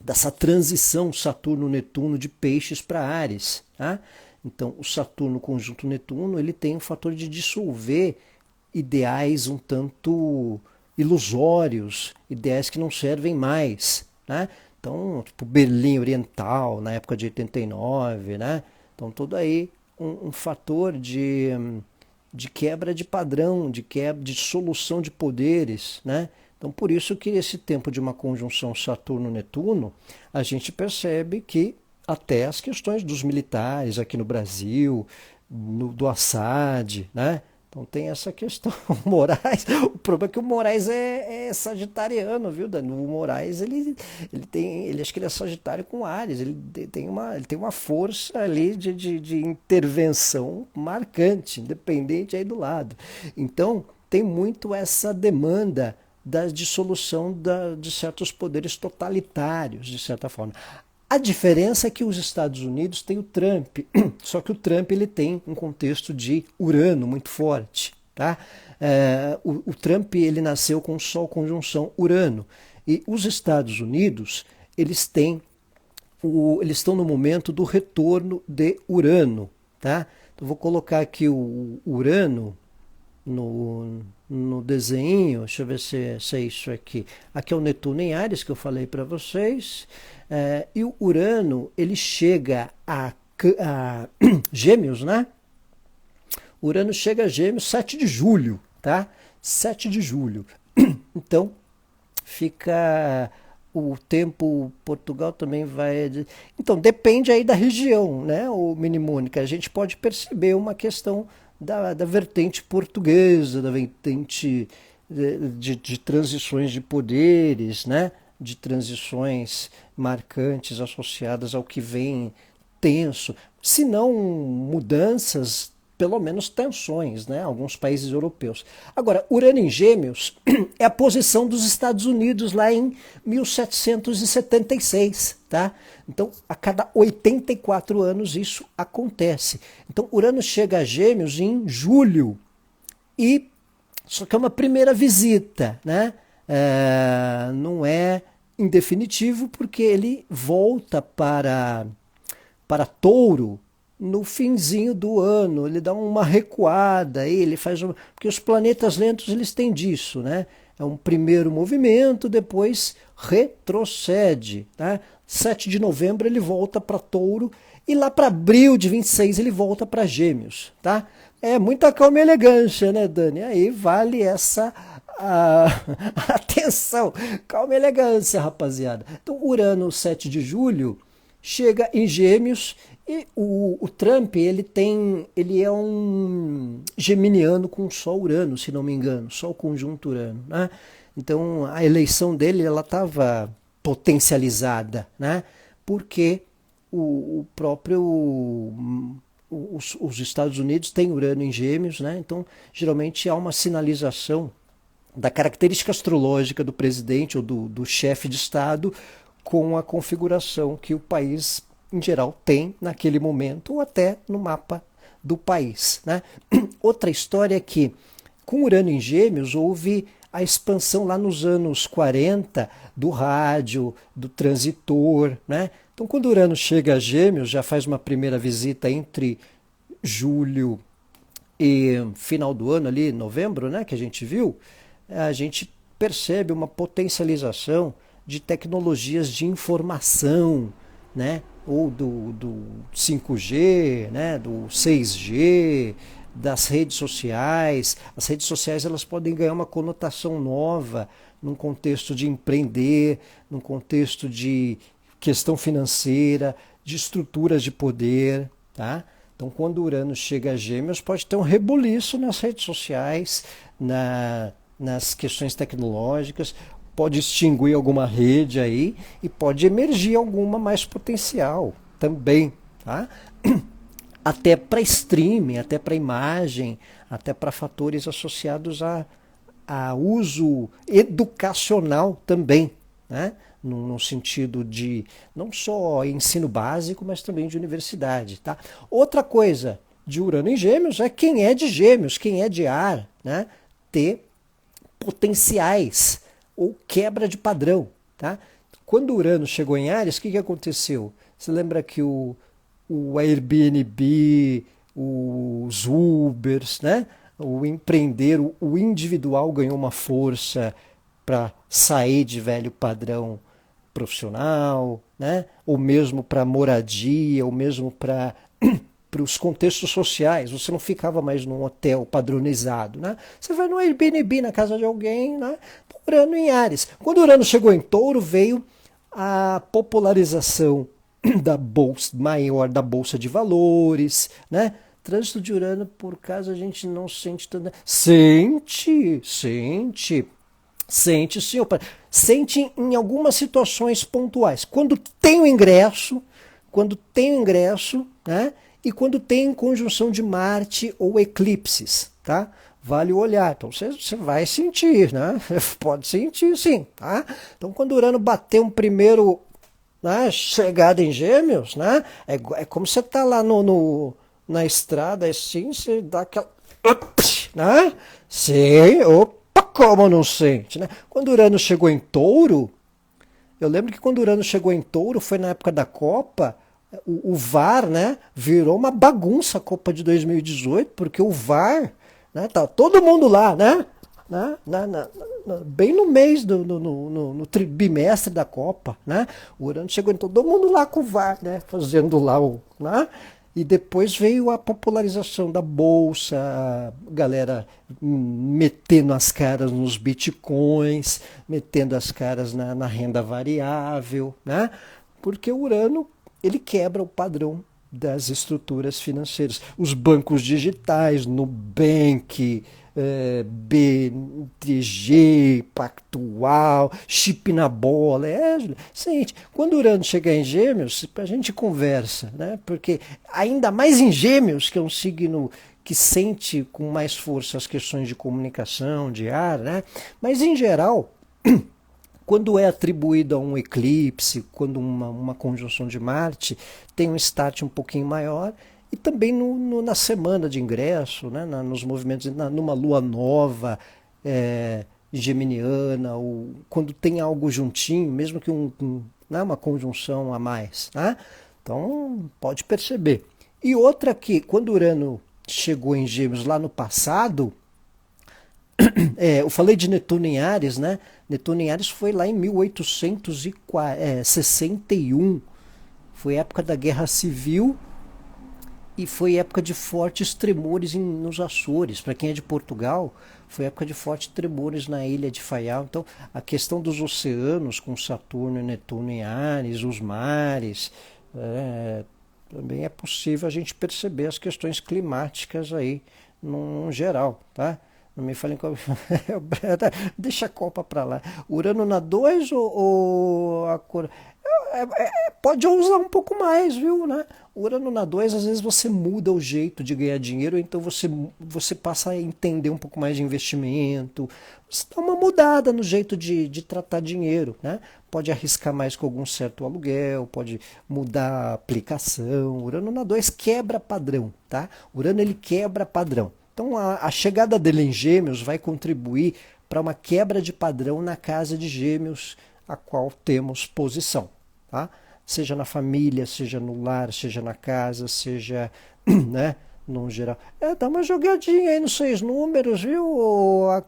dessa transição Saturno-Netuno de Peixes para Áries, tá? Então, o Saturno conjunto Netuno, ele tem o fator de dissolver ideais um tanto ilusórios, ideias que não servem mais, né? Então, tipo Berlim Oriental, na época de 89, né? Então, todo aí um fator de quebra de padrão, de quebra de solução de poderes, né? Então, por isso que esse tempo de uma conjunção Saturno-Netuno, a gente percebe que até as questões dos militares aqui no Brasil, do Assad, né? Então tem essa questão. O Moraes, o problema é que o Moraes é sagitariano, viu, Dani? O Moraes, ele acho que ele é sagitário com Áries, ele tem uma força ali de intervenção marcante, independente aí do lado. Então, tem muito essa demanda da dissolução de certos poderes totalitários, de certa forma. A diferença é que os Estados Unidos têm o Trump, só que o Trump ele tem um contexto de Urano muito forte. Tá? O Trump ele nasceu com Sol conjunção Urano, e os Estados Unidos eles estão no momento do retorno de Urano. Tá? Então, vou colocar aqui o Urano no desenho, deixa eu ver se é isso aqui. Aqui é o Netuno em Áries, que eu falei para vocês. E o Urano, ele chega a Gêmeos, né? Urano chega a Gêmeos 7 de julho, tá? 7 de julho. Então, fica o tempo, Portugal também vai... Então, depende aí da região, né, o Minimônica? A gente pode perceber uma questão da vertente portuguesa, da vertente de transições de poderes, né? De transições marcantes associadas ao que vem tenso, se não mudanças, pelo menos tensões, né? Alguns países europeus. Agora, Urano em Gêmeos é a posição dos Estados Unidos lá em 1776, tá? Então, a cada 84 anos isso acontece. Então, Urano chega a Gêmeos em julho, e só que é uma primeira visita, né? Não é em definitivo, porque ele volta para Touro no finzinho do ano, ele dá uma recuada, ele faz porque os planetas lentos eles têm disso, né? É um primeiro movimento, depois retrocede, tá? 7 de novembro ele volta para Touro, e lá para abril de 26 ele volta para Gêmeos, tá? É muita calma e elegância, né, Dani? Aí vale essa atenção, calma e elegância, rapaziada. Então, Urano, 7 de julho, chega em Gêmeos, e o Trump, ele é um geminiano com Sol Urano, se não me engano, Sol conjunto Urano, né? Então, a eleição dele, ela estava potencializada, né? Porque o próprio... Os Estados Unidos têm Urano em Gêmeos, né? Então, geralmente há uma sinalização da característica astrológica do presidente ou do chefe de Estado com a configuração que o país, em geral, tem naquele momento, ou até no mapa do país, né? Outra história é que, com Urano em Gêmeos, houve a expansão lá nos anos 40 do rádio, do transitor, né? Então, quando Urano chega a Gêmeos, já faz uma primeira visita entre julho e final do ano, ali, novembro, né, que a gente viu, a gente percebe uma potencialização de tecnologias de informação, né, ou do 5G, né, do 6G, das redes sociais. As redes sociais elas podem ganhar uma conotação nova num contexto de empreender, num contexto de questão financeira, de estruturas de poder, tá? Então, quando Urano chega a Gêmeos, pode ter um rebuliço nas redes sociais, nas questões tecnológicas, pode extinguir alguma rede aí e pode emergir alguma mais potencial também, tá? até para streaming, até para imagem, até para fatores associados a uso educacional também, né? No sentido de não só ensino básico, mas também de universidade. Tá? Outra coisa de Urano em Gêmeos é quem é de Gêmeos, quem é de ar, né? Ter potenciais ou quebra de padrão. Tá? Quando Urano chegou em Áries, o que aconteceu? Você lembra que o Airbnb, os Ubers, né? O empreender, o individual ganhou uma força para sair de velho padrão profissional, né? Ou mesmo para moradia, ou mesmo para os contextos sociais. Você não ficava mais num hotel padronizado, né? Você vai no Airbnb, na casa de alguém, né? Urano em Áries. Quando Urano chegou em Touro, veio a popularização da bolsa maior da bolsa de valores, né? Trânsito de Urano, por caso a gente não sente tanto. Sente, senhor. Sente em algumas situações pontuais. Quando tem o ingresso, né? E quando tem conjunção de Marte ou eclipses, tá? Vale olhar. Então você vai sentir, né? Pode sentir, sim, tá? Então quando Urano bater um primeiro, né, chegada em Gêmeos, né? É como você tá lá na estrada, assim, você dá aquela, né? Sim, opa, como não sente, né? Quando Urano chegou em Touro, eu lembro que quando Urano chegou em Touro, foi na época da Copa, o VAR, né, virou uma bagunça a Copa de 2018, porque o VAR, né, tá todo mundo lá, né? Bem no mês no bimestre da Copa, né? O Urano chegou em todo mundo lá com o VAR, né? Fazendo lá o, né? E depois veio a popularização da bolsa, a galera metendo as caras nos bitcoins, metendo as caras na renda variável, né? Porque o Urano ele quebra o padrão das estruturas financeiras. Os bancos digitais, Nubank, BTG, Pactual, Chip na Bola. Gente, quando o Urano chegar em Gêmeos, a gente conversa, né? Porque ainda mais em Gêmeos, que é um signo que sente com mais força as questões de comunicação, de ar, né? Mas em geral, quando é atribuído a um eclipse, quando uma conjunção de Marte, tem um start um pouquinho maior, e também na semana de ingresso, né, nos movimentos, numa lua nova, geminiana, ou quando tem algo juntinho, mesmo que né, uma conjunção a mais. Né? Então, pode perceber. E outra que, quando Urano chegou em Gêmeos lá no passado, eu falei de Netuno em Áries, né? Netuno em Áries foi lá em 1861. Foi época da Guerra Civil e foi época de fortes tremores nos Açores. Para quem é de Portugal, foi época de fortes tremores na ilha de Faial. Então, a questão dos oceanos com Saturno e Netuno em Áries, os mares, também é possível a gente perceber as questões climáticas aí, no geral, tá? Não me falem qual. Deixa a Copa para lá. Urano na 2 ou a cor. Pode usar um pouco mais, viu? Né? Urano na 2, às vezes você muda o jeito de ganhar dinheiro, então você passa a entender um pouco mais de investimento. Você dá uma mudada no jeito de tratar dinheiro. Né? Pode arriscar mais com algum certo aluguel, pode mudar a aplicação. Urano na 2 quebra padrão. Tá? Urano ele quebra padrão. Então a chegada dele em Gêmeos vai contribuir para uma quebra de padrão na casa de Gêmeos, a qual temos posição. Tá? Seja na família, seja no lar, seja na casa, seja, né, no geral. Dá uma jogadinha aí nos 6 números, viu, a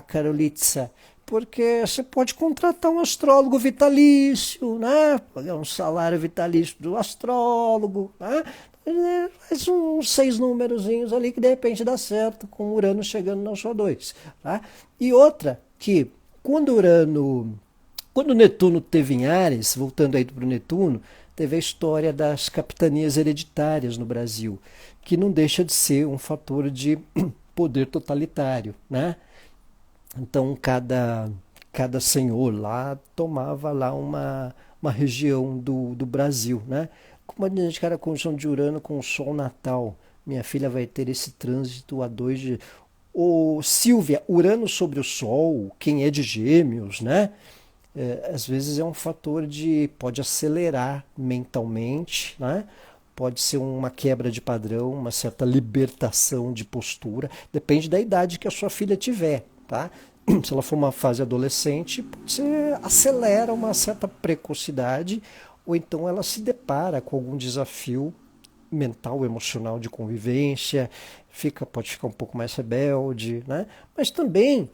Carolitza? Porque você pode contratar um astrólogo vitalício, né? Pagar um salário vitalício do astrólogo, né? Faz uns 6 númerozinhos ali que de repente dá certo com o Urano chegando na sua 2. Tá? E outra que quando o Netuno teve em Áries, voltando aí para o Netuno, teve a história das capitanias hereditárias no Brasil, que não deixa de ser um fator de poder totalitário, né? Então cada senhor lá tomava lá uma região do Brasil, né? Como a gente, cara, a conjunção de Urano com o Sol natal. Minha filha vai ter esse trânsito a 2 de... Ô, Silvia, Urano sobre o Sol, quem é de Gêmeos, né? Às vezes é um fator de... pode acelerar mentalmente, né? Pode ser uma quebra de padrão, uma certa libertação de postura. Depende da idade que a sua filha tiver, tá? Se ela for uma fase adolescente, você acelera uma certa precocidade, ou então ela se depara com algum desafio mental, emocional de convivência, pode ficar um pouco mais rebelde, né? Mas também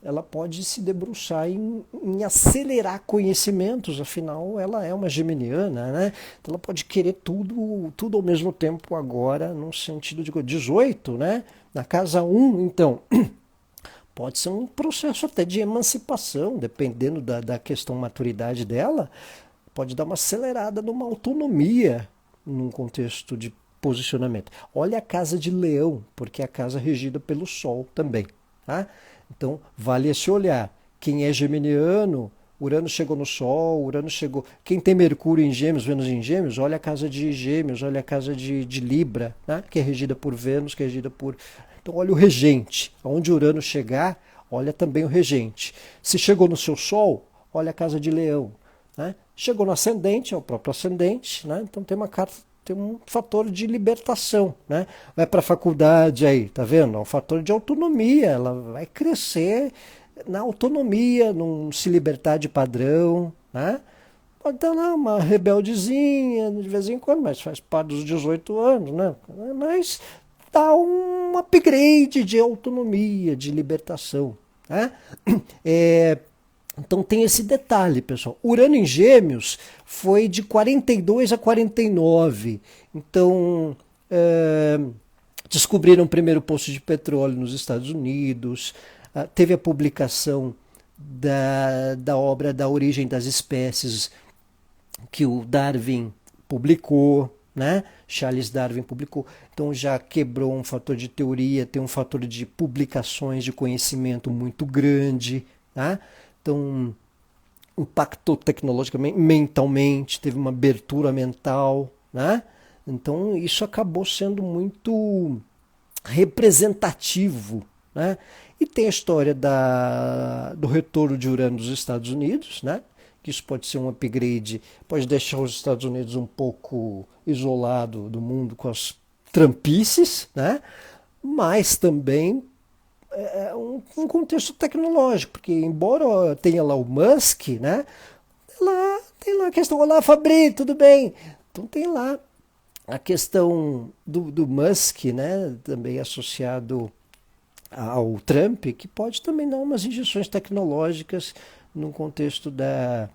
ela pode se debruçar em acelerar conhecimentos, afinal ela é uma geminiana, né? Então ela pode querer tudo ao mesmo tempo agora, num sentido de 18, né? Na casa 1, então, pode ser um processo até de emancipação, dependendo da questão maturidade dela, pode dar uma acelerada numa autonomia num contexto de posicionamento. Olha a casa de Leão, porque é a casa regida pelo Sol também, tá? Então, vale esse olhar. Quem é geminiano, Urano chegou no Sol, Urano chegou... Quem tem Mercúrio em Gêmeos, Vênus em Gêmeos, olha a casa de Gêmeos, olha a casa de Libra, né? Que é regida por Vênus, que é regida por... Então, olha o regente. Onde Urano chegar, olha também o regente. Se chegou no seu Sol, olha a casa de Leão, né? Chegou no ascendente, é o próprio ascendente, né? Então tem uma carta, tem um fator de libertação, né? Vai para a faculdade aí, tá vendo? É um fator de autonomia, ela vai crescer na autonomia, não se libertar de padrão, né? Pode dar lá uma rebeldezinha de vez em quando, mas faz parte dos 18 anos, né? Mas dá um upgrade de autonomia, de libertação, né? Então tem esse detalhe, pessoal. Urano em Gêmeos foi de 42 a 49. Então, descobriram o primeiro poço de petróleo nos Estados Unidos. Teve a publicação da obra Da Origem das Espécies, que o Darwin publicou, né? Charles Darwin publicou. Então já quebrou um fator de teoria, tem um fator de publicações de conhecimento muito grande, tá? Então, impactou tecnologicamente, mentalmente, teve uma abertura mental, né? Então, isso acabou sendo muito representativo, né? E tem a história do retorno de Urano dos Estados Unidos, né? Que isso pode ser um upgrade, pode deixar os Estados Unidos um pouco isolado do mundo com as trampices, né? Mas também um contexto tecnológico, porque embora tenha lá o Musk, né, tem lá a questão, olá Fabri, tudo bem? Então tem lá a questão do Musk, né, também associado ao Trump, que pode também dar umas injeções tecnológicas no contexto da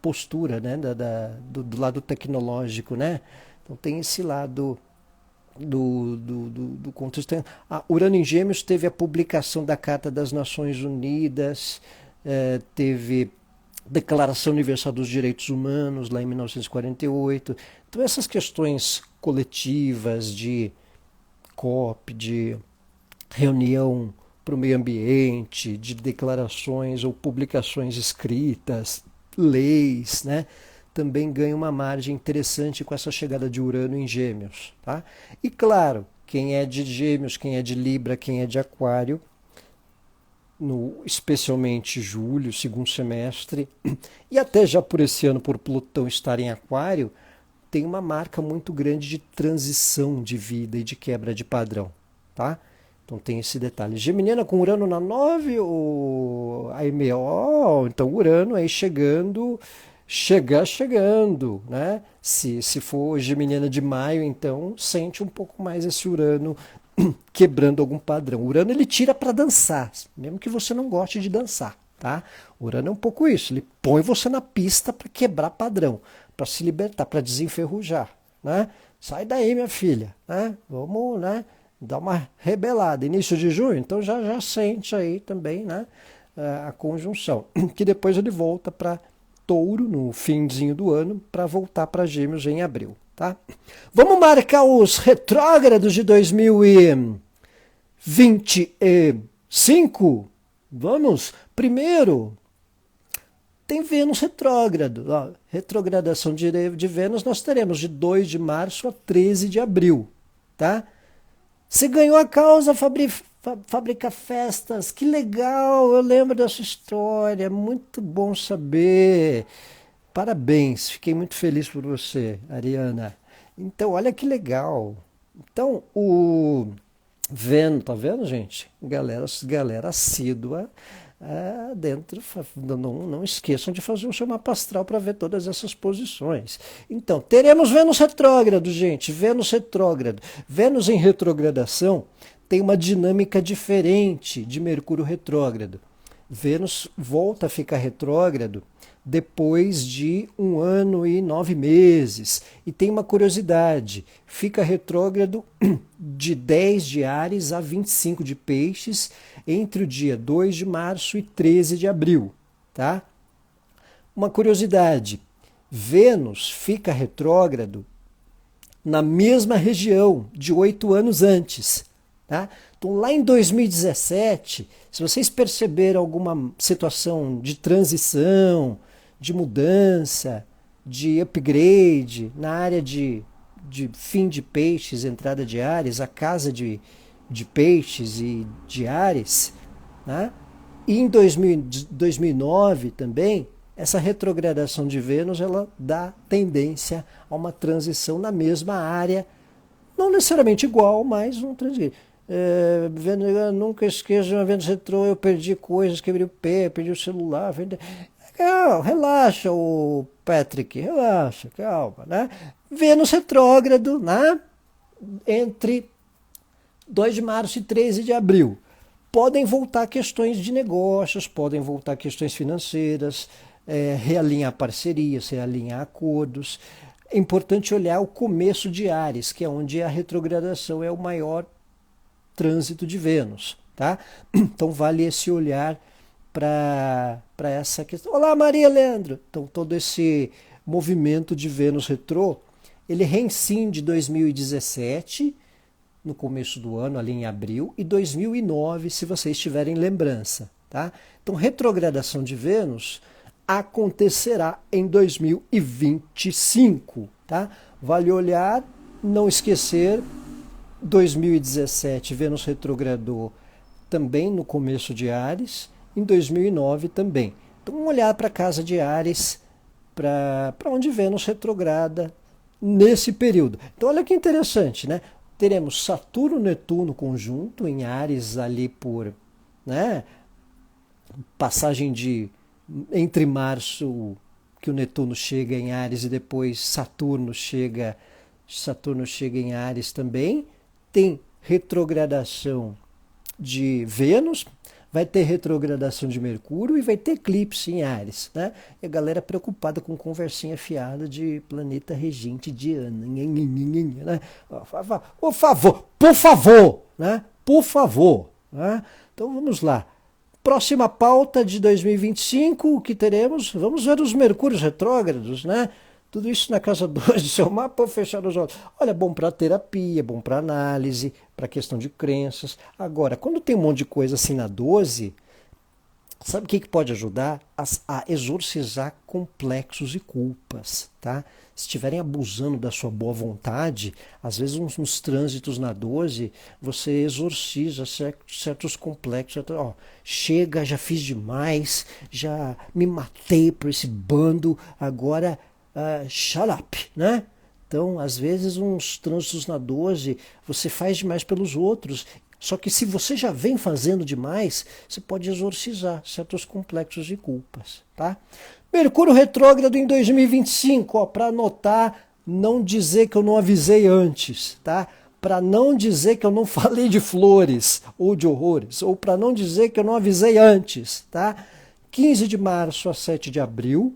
postura, né, do lado tecnológico, né? Então tem esse lado do contexto. Urano em Gêmeos teve a publicação da Carta das Nações Unidas, teve Declaração Universal dos Direitos Humanos, lá em 1948. Então essas questões coletivas de COP, de reunião para o meio ambiente, de declarações ou publicações escritas, leis, né? Também ganha uma margem interessante com essa chegada de Urano em Gêmeos, tá? E claro, quem é de Gêmeos, quem é de Libra, quem é de Aquário, especialmente julho, segundo semestre, e até já por esse ano, por Plutão estar em Aquário, tem uma marca muito grande de transição de vida e de quebra de padrão, tá? Então tem esse detalhe. Geminiana com Urano na 9, aí meio, então Urano aí chegando, né? Se for geminiana de maio, então sente um pouco mais esse Urano quebrando algum padrão. O Urano ele tira para dançar, mesmo que você não goste de dançar, tá? O Urano é um pouco isso, ele põe você na pista para quebrar padrão, para se libertar, para desenferrujar, né? Sai daí, minha filha, né? Vamos, né? Dar uma rebelada. Início de junho, então já sente aí também, né? A conjunção, que depois ele volta para Touro no finzinho do ano para voltar para Gêmeos em abril, tá? Vamos marcar os retrógrados de 2025? Vamos? Primeiro, tem Vênus retrógrado. Ó, retrogradação de Vênus nós teremos de 2 de março a 13 de abril. Tá? Você ganhou a causa, Fabrica Festas. Que legal, eu lembro dessa história. Muito bom saber. Parabéns, fiquei muito feliz por você, Ariana. Então, olha que legal. Então, o Vênus, tá vendo, gente? Galera assídua dentro. Não esqueçam de fazer o seu mapa astral para ver todas essas posições. Então, teremos Vênus retrógrado, gente. Vênus retrógrado. Vênus em retrogradação tem uma dinâmica diferente de Mercúrio retrógrado. Vênus volta a ficar retrógrado depois de 1 ano e 9 meses. E tem uma curiosidade, fica retrógrado de 10 de Áries a 25 de Peixes, entre o dia 2 de março e 13 de abril. Tá? Uma curiosidade, Vênus fica retrógrado na mesma região de 8 anos antes. Tá? Então, lá em 2017, se vocês perceberam alguma situação de transição, de mudança, de upgrade na área de fim de Peixes, entrada de Áries, a casa de Peixes e de Áries, né? E em 2009 também, essa retrogradação de Vênus ela dá tendência a uma transição na mesma área, não necessariamente igual, mas um transição. Eu nunca esqueço de uma Vênus retrô, eu perdi coisas, quebrei o pé, perdi o celular. Relaxa, o Patrick, relaxa, calma, né? Vênus retrógrado, né? Entre 2 de março e 13 de abril. Podem voltar questões de negócios, podem voltar questões financeiras, realinhar parcerias, realinhar acordos. É importante olhar o começo de Áries, que é onde a retrogradação é o maior trânsito de Vênus, tá? Então vale esse olhar para essa questão. Olá, Maria Leandro! Então todo esse movimento de Vênus retrô, ele reincide 2017, no começo do ano, ali em abril, e 2009, se vocês tiverem lembrança, tá? Então retrogradação de Vênus acontecerá em 2025, tá? Vale olhar, não esquecer. 2017, Vênus retrogradou também no começo de Áries, em 2009 também. Então, vamos olhar para a casa de Áries, para onde Vênus retrograda nesse período. Então, olha que interessante, né? Teremos Saturno e Netuno conjunto em Áries ali por, né, passagem de entre março que o Netuno chega em Áries e depois Saturno chega em Áries também. Tem retrogradação de Vênus, vai ter retrogradação de Mercúrio e vai ter eclipse em Áries, né? E a galera preocupada com conversinha fiada de planeta regente de ano, né? Por favor, né? Por favor, né? Então vamos lá. Próxima pauta de 2025, o que teremos? Vamos ver os Mercúrios retrógrados, né? Tudo isso na casa 2 do seu mapa, fechar os olhos. Olha, bom para terapia, bom para análise, para questão de crenças. Agora, quando tem um monte de coisa assim na 12, sabe o que pode ajudar? A exorcizar complexos e culpas, tá? Se estiverem abusando da sua boa vontade, às vezes uns trânsitos na 12, você exorciza certos complexos. Ó, chega, já fiz demais, já me matei por esse bando, agora... shut up, né? Então, às vezes, uns trânsitos na 12, você faz demais pelos outros. Só que se você já vem fazendo demais, você pode exorcizar certos complexos e culpas, tá? Mercúrio retrógrado em 2025, ó, para anotar, não dizer que eu não avisei antes, tá? Para não dizer que eu não falei de flores ou de horrores, ou para não dizer que eu não avisei antes, tá? 15 de março a 7 de abril,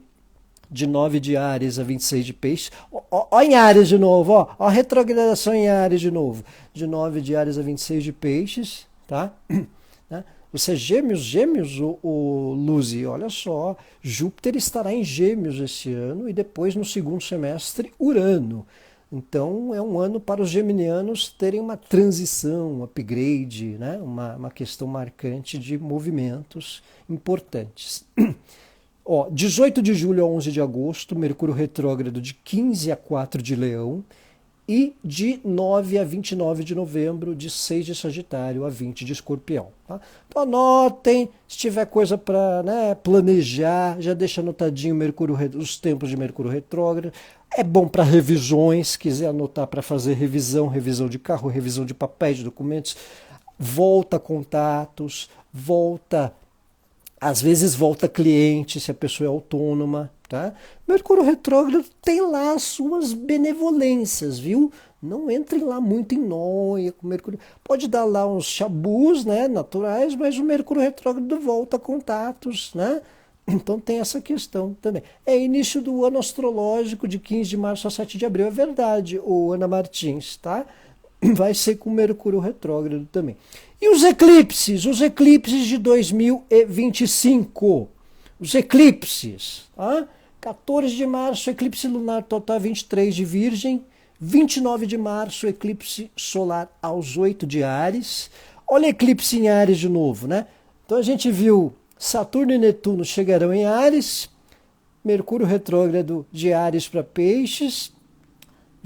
de 9 de Áries a 26 de Peixes. Ó em Áries de novo, ó a retrogradação em Áries de novo. De 9 de Áries a 26 de Peixes, tá? Você é gêmeos, o Luzi, olha só, Júpiter estará em Gêmeos esse ano e depois no segundo semestre Urano. Então é um ano para os geminianos terem uma transição, um upgrade, né? Uma questão marcante de movimentos importantes. Ó, 18 de julho a 11 de agosto, Mercúrio retrógrado de 15 a 4 de Leão, e de 9 a 29 de novembro, de 6 de Sagitário a 20 de Escorpião. Tá? Então anotem, se tiver coisa para, né, planejar, já deixa anotadinho os tempos de Mercúrio retrógrado. É bom para revisões, quiser anotar para fazer revisão de carro, revisão de papéis, de documentos, volta contatos, às vezes volta cliente, se a pessoa é autônoma, tá? Mercúrio retrógrado tem lá as suas benevolências, viu? Não entrem lá muito em noia com Mercúrio. Pode dar lá uns chabus, né, naturais, mas o Mercúrio retrógrado volta contatos, né? Então tem essa questão também. É início do ano astrológico de 15 de março a 7 de abril, é verdade, o Ana Martins, tá? Vai ser com Mercúrio retrógrado também. E os eclipses de 2025. Os eclipses, tá? 14 de março, eclipse lunar total 23 de Virgem. 29 de março, eclipse solar aos 8 de Áries. Olha eclipse em Áries de novo, né? Então a gente viu Saturno e Netuno chegarão em Áries, Mercúrio retrógrado de Áries para Peixes,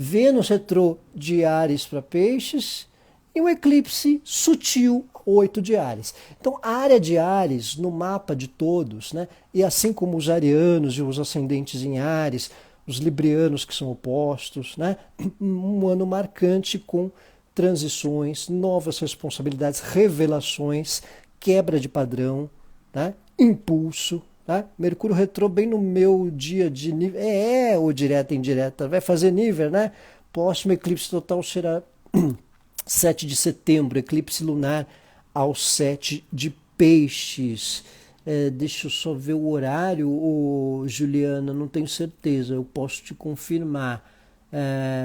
Vênus retrô de Áries para Peixes e um eclipse sutil 8 de Áries. Então a área de Áries no mapa de todos, né, e assim como os arianos e os ascendentes em Áries, os librianos que são opostos, né, um ano marcante com transições, novas responsabilidades, revelações, quebra de padrão, tá, impulso. Tá? Mercúrio retrô bem no meu dia de nível. O direta e indireta. Vai fazer nível, né? Próximo eclipse total será 7 de setembro, eclipse lunar aos 7 de Peixes. Deixa eu só ver o horário, Juliana, não tenho certeza, eu posso te confirmar.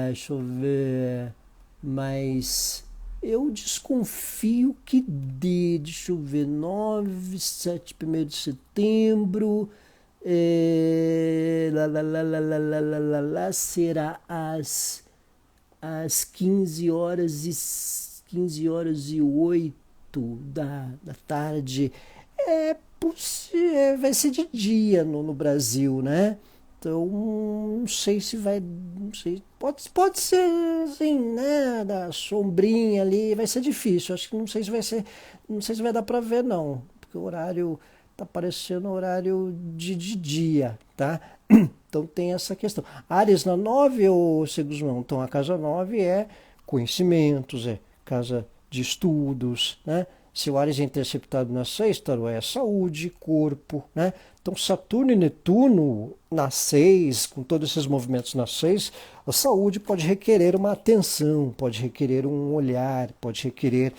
Deixa eu ver, mas eu desconfio que dê, deixa eu ver, 9, 7, 1º de setembro, será às 15 horas e 8 da tarde. Vai ser de dia no Brasil, né? Então, não sei se vai, não sei, pode ser assim, né, da sombrinha ali, vai ser difícil, acho que não sei se vai dar para ver não, porque o horário tá parecendo horário de dia, tá? Então tem essa questão. Áries na 9, ou Segusmão, então a casa 9 é conhecimentos, é casa de estudos, né? Se o Áries é interceptado na 6, é saúde, corpo, né? Então Saturno e Netuno na 6, com todos esses movimentos na 6, a saúde pode requerer uma atenção, pode requerer um olhar, pode requerer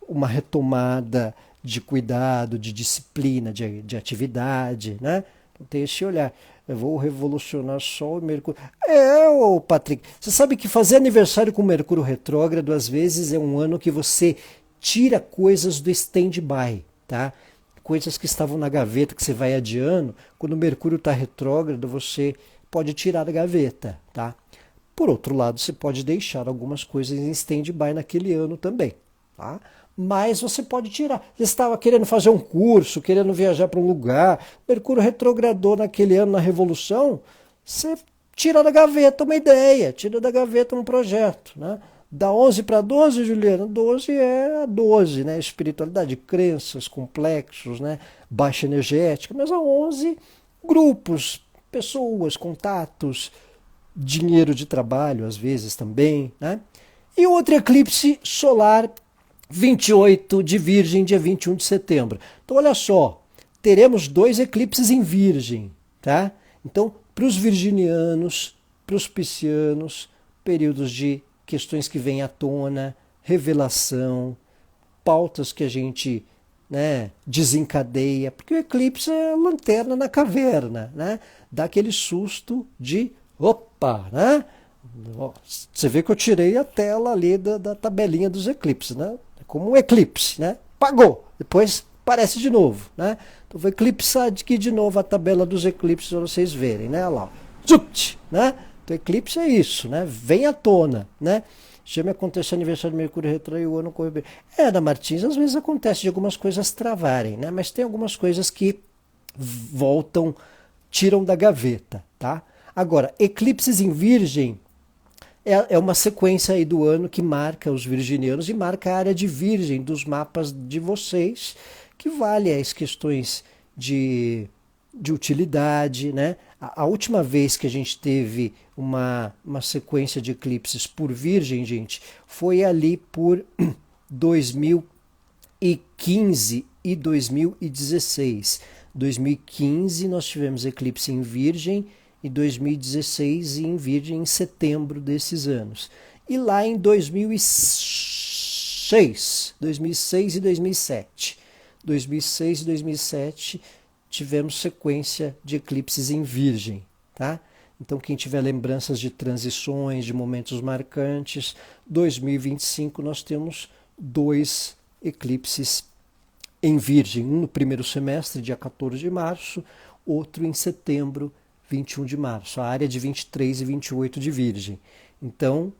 uma retomada de cuidado, de disciplina, de atividade, né? Então tem esse olhar. Eu vou revolucionar Sol e Mercúrio. Patrick, você sabe que fazer aniversário com Mercúrio retrógrado, às vezes, é um ano que você tira coisas do stand-by, tá? Coisas que estavam na gaveta, que você vai adiando. Quando o Mercúrio está retrógrado, você pode tirar da gaveta, tá? Por outro lado, você pode deixar algumas coisas em stand-by naquele ano também, tá? Mas você pode tirar. Você estava querendo fazer um curso, querendo viajar para um lugar, Mercúrio retrogradou naquele ano na Revolução, você tira da gaveta uma ideia, tira da gaveta um projeto, né? Da 11 para 12, Juliana, 12 é a 12, né? Espiritualidade, crenças, complexos, né? Baixa energética, mas a 11, grupos, pessoas, contatos, dinheiro de trabalho, às vezes também, né? E outro eclipse solar, 28 de Virgem, dia 21 de setembro. Então, olha só, teremos 2 eclipses em Virgem, tá? Então, para os virginianos, para os piscianos, períodos de questões que vêm à tona, revelação, pautas que a gente, né, desencadeia, porque o eclipse é a lanterna na caverna, né? Dá aquele susto de opa, né? Você vê que eu tirei a tela ali da tabelinha dos eclipses, né? É como um eclipse, né? Pagou, depois aparece de novo, né? Então vou eclipsar aqui de novo a tabela dos eclipses para vocês verem, né? Olha lá, zupt, né? Então, eclipse é isso, né? Vem à tona, né? Já me aconteceu aniversário de Mercúrio retrógrado e o ano correu bem. Da Martins, às vezes acontece de algumas coisas travarem, né? Mas tem algumas coisas que voltam tiram da gaveta, tá? Agora, eclipses em Virgem é uma sequência aí do ano que marca os virginianos e marca a área de Virgem dos mapas de vocês, que vale as questões de utilidade, né? A última vez que a gente teve uma sequência de eclipses por Virgem, gente, foi ali por 2015 e 2016. 2015 nós tivemos eclipse em Virgem e 2016 em Virgem em setembro desses anos. E lá em 2006 e 2007. 2006 e 2007 tivemos sequência de eclipses em Virgem, tá? Então quem tiver lembranças de transições, de momentos marcantes, 2025 nós temos 2 eclipses em Virgem, um no primeiro semestre, dia 14 de março, outro em setembro, 21 de março, a área de 23 e 28 de Virgem. Então,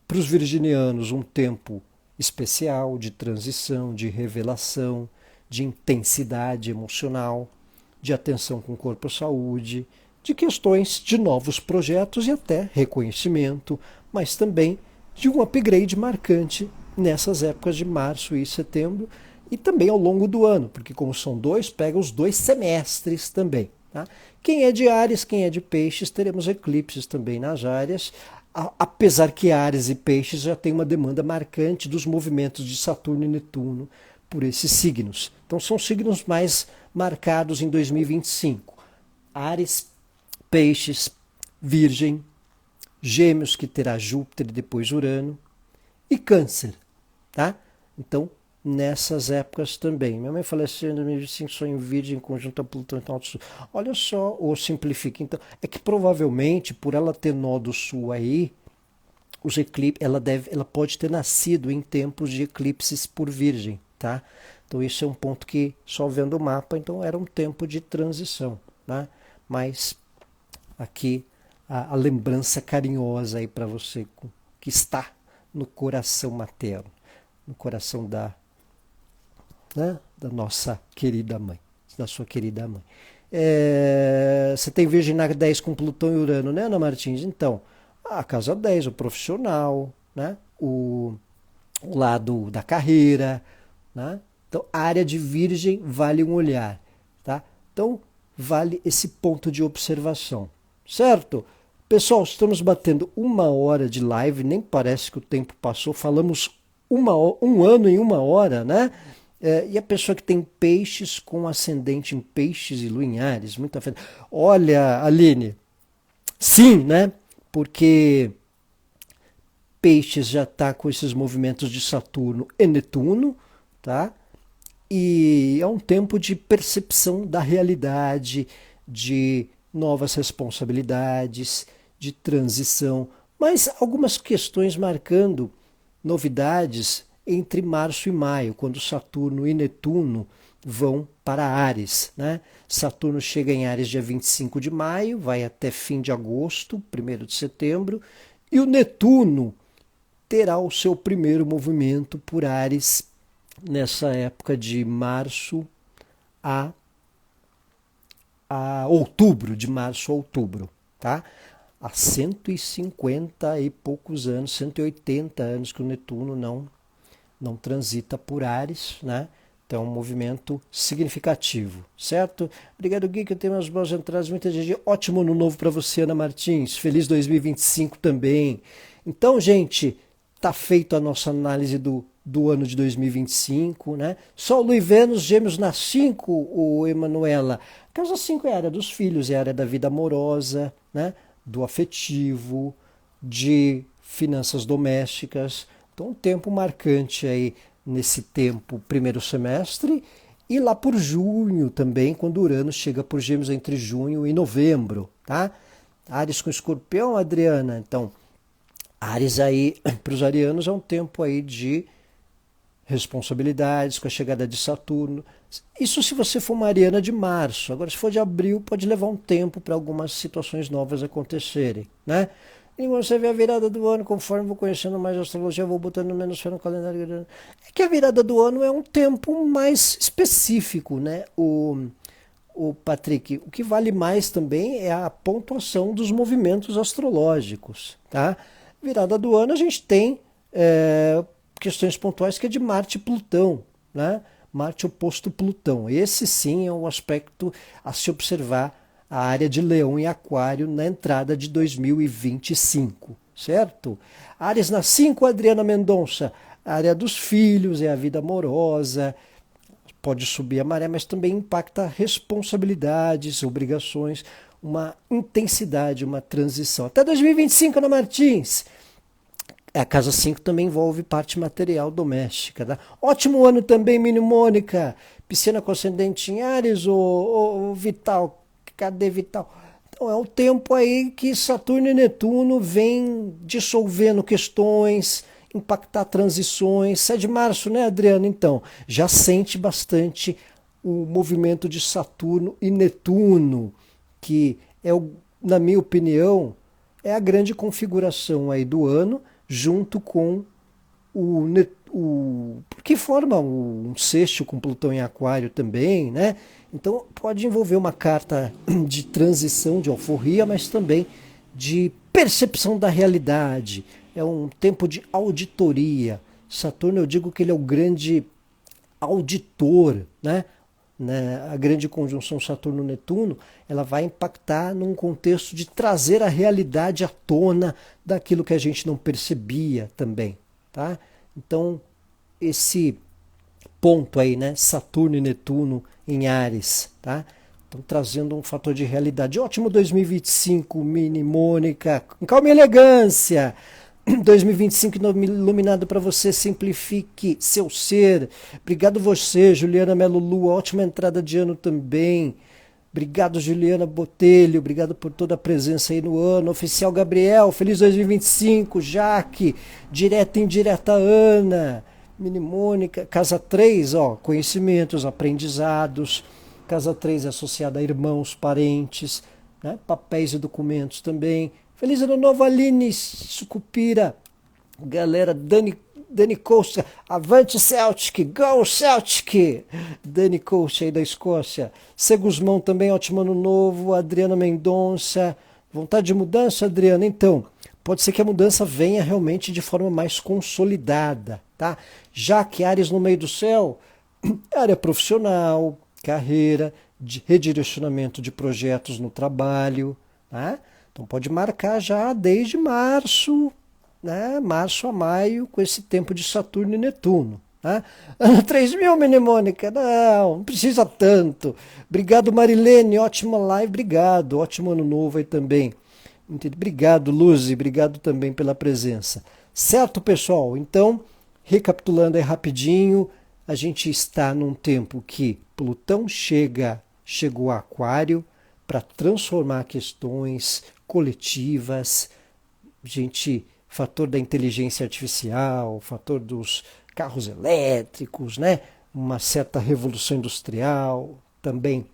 para os virginianos, um tempo especial de transição, de revelação, de intensidade emocional, de atenção com o corpo e saúde, de questões de novos projetos e até reconhecimento, mas também de um upgrade marcante nessas épocas de março e setembro e também ao longo do ano, porque como são 2, pega os 2 semestres também. Tá? Quem é de Áries, quem é de Peixes, teremos eclipses também nas áreas, apesar que Áries e Peixes já tem uma demanda marcante dos movimentos de Saturno e Netuno por esses signos. Então são signos mais marcados em 2025. Áries, Peixes, Virgem, Gêmeos, que terá Júpiter e depois Urano, e Câncer. Tá? Então, nessas épocas também. Minha mãe faleceu em 2025, só em Virgem, conjunto a Plutão e Nó do Sul. Olha só, ou simplifica. Então, é que provavelmente, por ela ter Nó do Sul aí, os eclipses, ela pode ter nascido em tempos de eclipses por Virgem, tá? Então, isso é um ponto que, só vendo o mapa, então era um tempo de transição, né? Mas aqui a lembrança carinhosa aí para você que está no coração materno, no coração da nossa querida mãe, da sua querida mãe. Você tem Virgem na 10 com Plutão e Urano, né, Ana Martins? Então, a casa 10, o profissional, né? o lado da carreira. Né? Então, a área de Virgem vale um olhar. Tá? Então, vale esse ponto de observação. Certo? Pessoal, estamos batendo 1 hora de live, nem parece que o tempo passou. Falamos um ano em 1 hora, né? E a pessoa que tem peixes com ascendente em peixes e lua em Áries, muita fé. Olha, Aline, sim, né? Porque peixes já está com esses movimentos de Saturno e Netuno, tá? E é um tempo de percepção da realidade, de novas responsabilidades, de transição, mas algumas questões marcando novidades entre março e maio, quando Saturno e Netuno vão para Áries. Né? Saturno chega em Áries dia 25 de maio, vai até fim de agosto, 1º de setembro, e o Netuno terá o seu primeiro movimento por Áries nessa época de março a outubro, de março a outubro, tá? Há 150 e poucos anos, 180 anos que o Netuno não transita por Áries, né? Então é um movimento significativo, certo? Obrigado, Gui, que eu tenho umas boas entradas, muita gente. Ótimo ano novo para você, Ana Martins. Feliz 2025 também. Então, gente, tá feita a nossa análise do ano de 2025, né? Sol e Vênus, Gêmeos na 5, o Emanuela. Casa 5 é a área dos filhos, é a área da vida amorosa, né? Do afetivo, de finanças domésticas. Então, um tempo marcante aí nesse tempo, primeiro semestre, e lá por junho também, quando Urano chega por Gêmeos entre junho e novembro, tá? Áries com Escorpião, Adriana. Então, Áries aí, para os arianos, é um tempo aí de responsabilidades com a chegada de Saturno. Isso se você for uma ariana de março. Agora, se for de abril, pode levar um tempo para algumas situações novas acontecerem, né? E você vê a virada do ano, conforme vou conhecendo mais a astrologia, vou botando menos fé no calendário. É que a virada do ano é um tempo mais específico, né? o Patrick, o que vale mais também é a pontuação dos movimentos astrológicos, tá? Virada do ano a gente tem questões pontuais que é de Marte e Plutão, né? Marte oposto Plutão. Esse sim é um aspecto a se observar, a área de Leão e Aquário na entrada de 2025, certo? Áreas na 5, Adriana Mendonça, a área dos filhos, é a vida amorosa, pode subir a maré, mas também impacta responsabilidades, obrigações, uma intensidade, uma transição. Até 2025, Ana Martins. A casa 5 também envolve parte material doméstica. Tá? Ótimo ano também, Mini Mônica. Piscina com ascendente em Áries, o Vital. Cadê Vital? Então é o tempo aí que Saturno e Netuno vêm dissolvendo questões, impactar transições. 7 de março, né, Adriano? Então, já sente bastante o movimento de Saturno e Netuno, que é, na minha opinião, é a grande configuração aí do ano, junto com porque forma um sexto com Plutão em Aquário também, né? Então pode envolver uma carta de transição, de alforria, mas também de percepção da realidade. É um tempo de auditoria. Saturno, eu digo que ele é o grande auditor, né? A grande conjunção Saturno-Netuno, ela vai impactar num contexto de trazer a realidade à tona daquilo que a gente não percebia também, tá? Então, esse ponto aí, né, Saturno e Netuno em Áries, tá? Estão trazendo um fator de realidade. Ótimo 2025, Mini Mônica, com calma e elegância. 2025 iluminado para você, simplifique seu ser. Obrigado você, Juliana Melo Lua, ótima entrada de ano também. Obrigado, Juliana Botelho, obrigado por toda a presença aí no ano. Oficial Gabriel, feliz 2025. Jaque, direta e indireta Ana. Mini Mônica, casa 3, ó, conhecimentos, aprendizados. Casa 3 é associada a irmãos, parentes, né? Papéis e documentos também. Feliz ano novo, Aline Sucupira. Galera, Dani Costa, avante Celtic, go Celtic. Dani Costa aí da Escócia. C. Guzmão também, ótimo ano novo. Adriana Mendonça. Vontade de mudança, Adriana? Então, pode ser que a mudança venha realmente de forma mais consolidada, tá? Já que Áries no meio do céu, área profissional, carreira, de redirecionamento de projetos no trabalho, tá? Então pode marcar já desde março, né? Março a maio, com esse tempo de Saturno e Netuno. Tá? Ano 3000, Mnemônica, não precisa tanto. Obrigado, Marilene, ótima live, obrigado. Ótimo ano novo aí também. Obrigado, Luzi, obrigado também pela presença. Certo, pessoal? Então, recapitulando aí rapidinho, a gente está num tempo que Plutão chegou a Aquário para transformar questões coletivas, fator da inteligência artificial, fator dos carros elétricos, né? Uma certa revolução industrial, também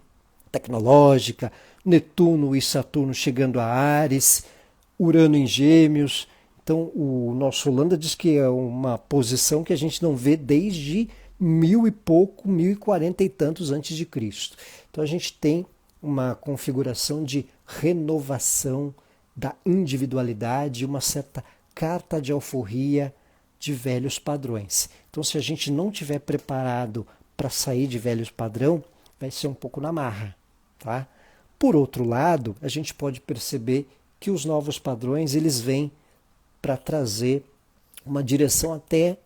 tecnológica, Netuno e Saturno chegando a Áries, Urano em Gêmeos. Então o nosso Holanda diz que é uma posição que a gente não vê desde 1000 e pouco, 1040 e tantos antes de Cristo. Então a gente tem uma configuração de renovação da individualidade, uma certa carta de alforria de velhos padrões. Então, se a gente não tiver preparado para sair de velhos padrão, vai ser um pouco na marra, tá? Por outro lado, a gente pode perceber que os novos padrões eles vêm para trazer uma direção até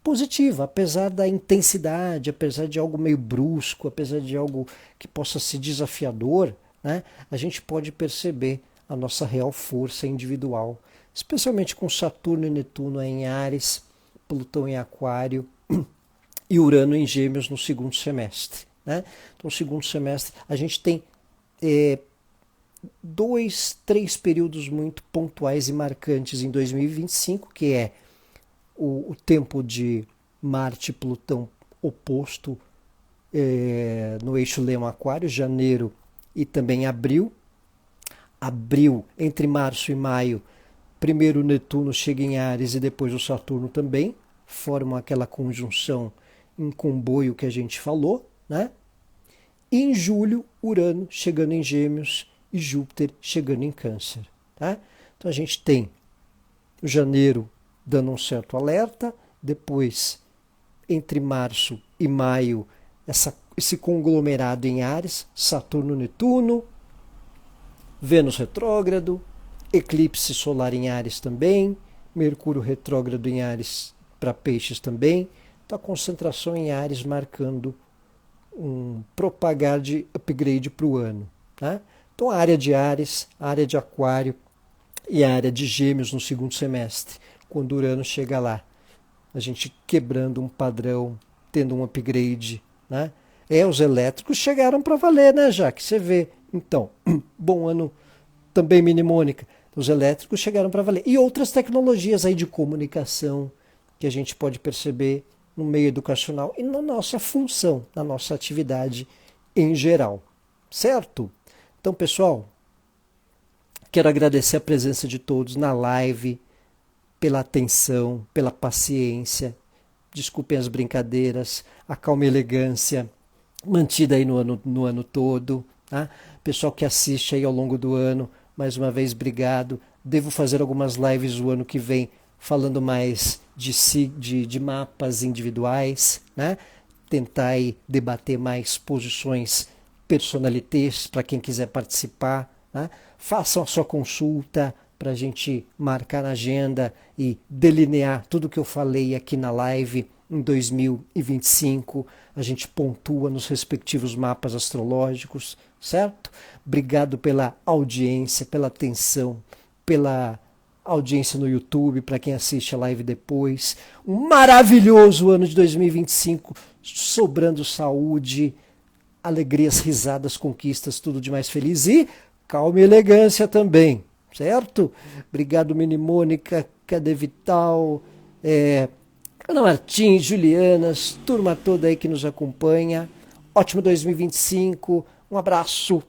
positiva, apesar da intensidade, apesar de algo meio brusco, apesar de algo que possa ser desafiador, né? A gente pode perceber a nossa real força individual, especialmente com Saturno e Netuno em Áries, Plutão em Aquário e Urano em Gêmeos no segundo semestre, né? Então, no segundo semestre, a gente tem 3 períodos muito pontuais e marcantes em 2025, que é o tempo de Marte e Plutão oposto no eixo Leão-Aquário, janeiro e também abril. Abril, entre março e maio, primeiro o Netuno chega em Áries e depois o Saturno também, formam aquela conjunção em comboio que a gente falou, né? E em julho, Urano chegando em Gêmeos e Júpiter chegando em Câncer. Tá? Então a gente tem janeiro dando um certo alerta, depois, entre março e maio, esse conglomerado em Áries, Saturno, Netuno, Vênus retrógrado, eclipse solar em Áries também, Mercúrio retrógrado em Áries para Peixes também. Então a concentração em Áries marcando um propagar de upgrade para o ano. Tá? Então a área de Áries, a área de Aquário e a área de Gêmeos no segundo semestre, quando Urano chega lá. A gente quebrando um padrão, tendo um upgrade. Né? Os elétricos chegaram para valer, né, Jaque? Você vê. Então, bom ano também, Mnemônica. Os elétricos chegaram para valer. E outras tecnologias aí de comunicação que a gente pode perceber no meio educacional e na nossa função, na nossa atividade em geral. Certo? Então, pessoal, quero agradecer a presença de todos na live, pela atenção, pela paciência. Desculpem as brincadeiras, a calma e elegância mantida aí no ano todo. Tá? Pessoal que assiste aí ao longo do ano, mais uma vez, obrigado. Devo fazer algumas lives o ano que vem falando mais de mapas individuais, né? Tentar aí debater mais posições personalités para quem quiser participar. Né? Façam a sua consulta para a gente marcar na agenda e delinear tudo o que eu falei aqui na live em 2025. A gente pontua nos respectivos mapas astrológicos, certo? Obrigado pela audiência, pela atenção, pela audiência no YouTube, para quem assiste a live depois. Um maravilhoso ano de 2025, sobrando saúde, alegrias, risadas, conquistas, tudo de mais feliz e calma e elegância também, certo? Obrigado, Mnemônica, Cadê Vital, Ana Martins, Julianas, turma toda aí que nos acompanha. Ótimo 2025, um abraço.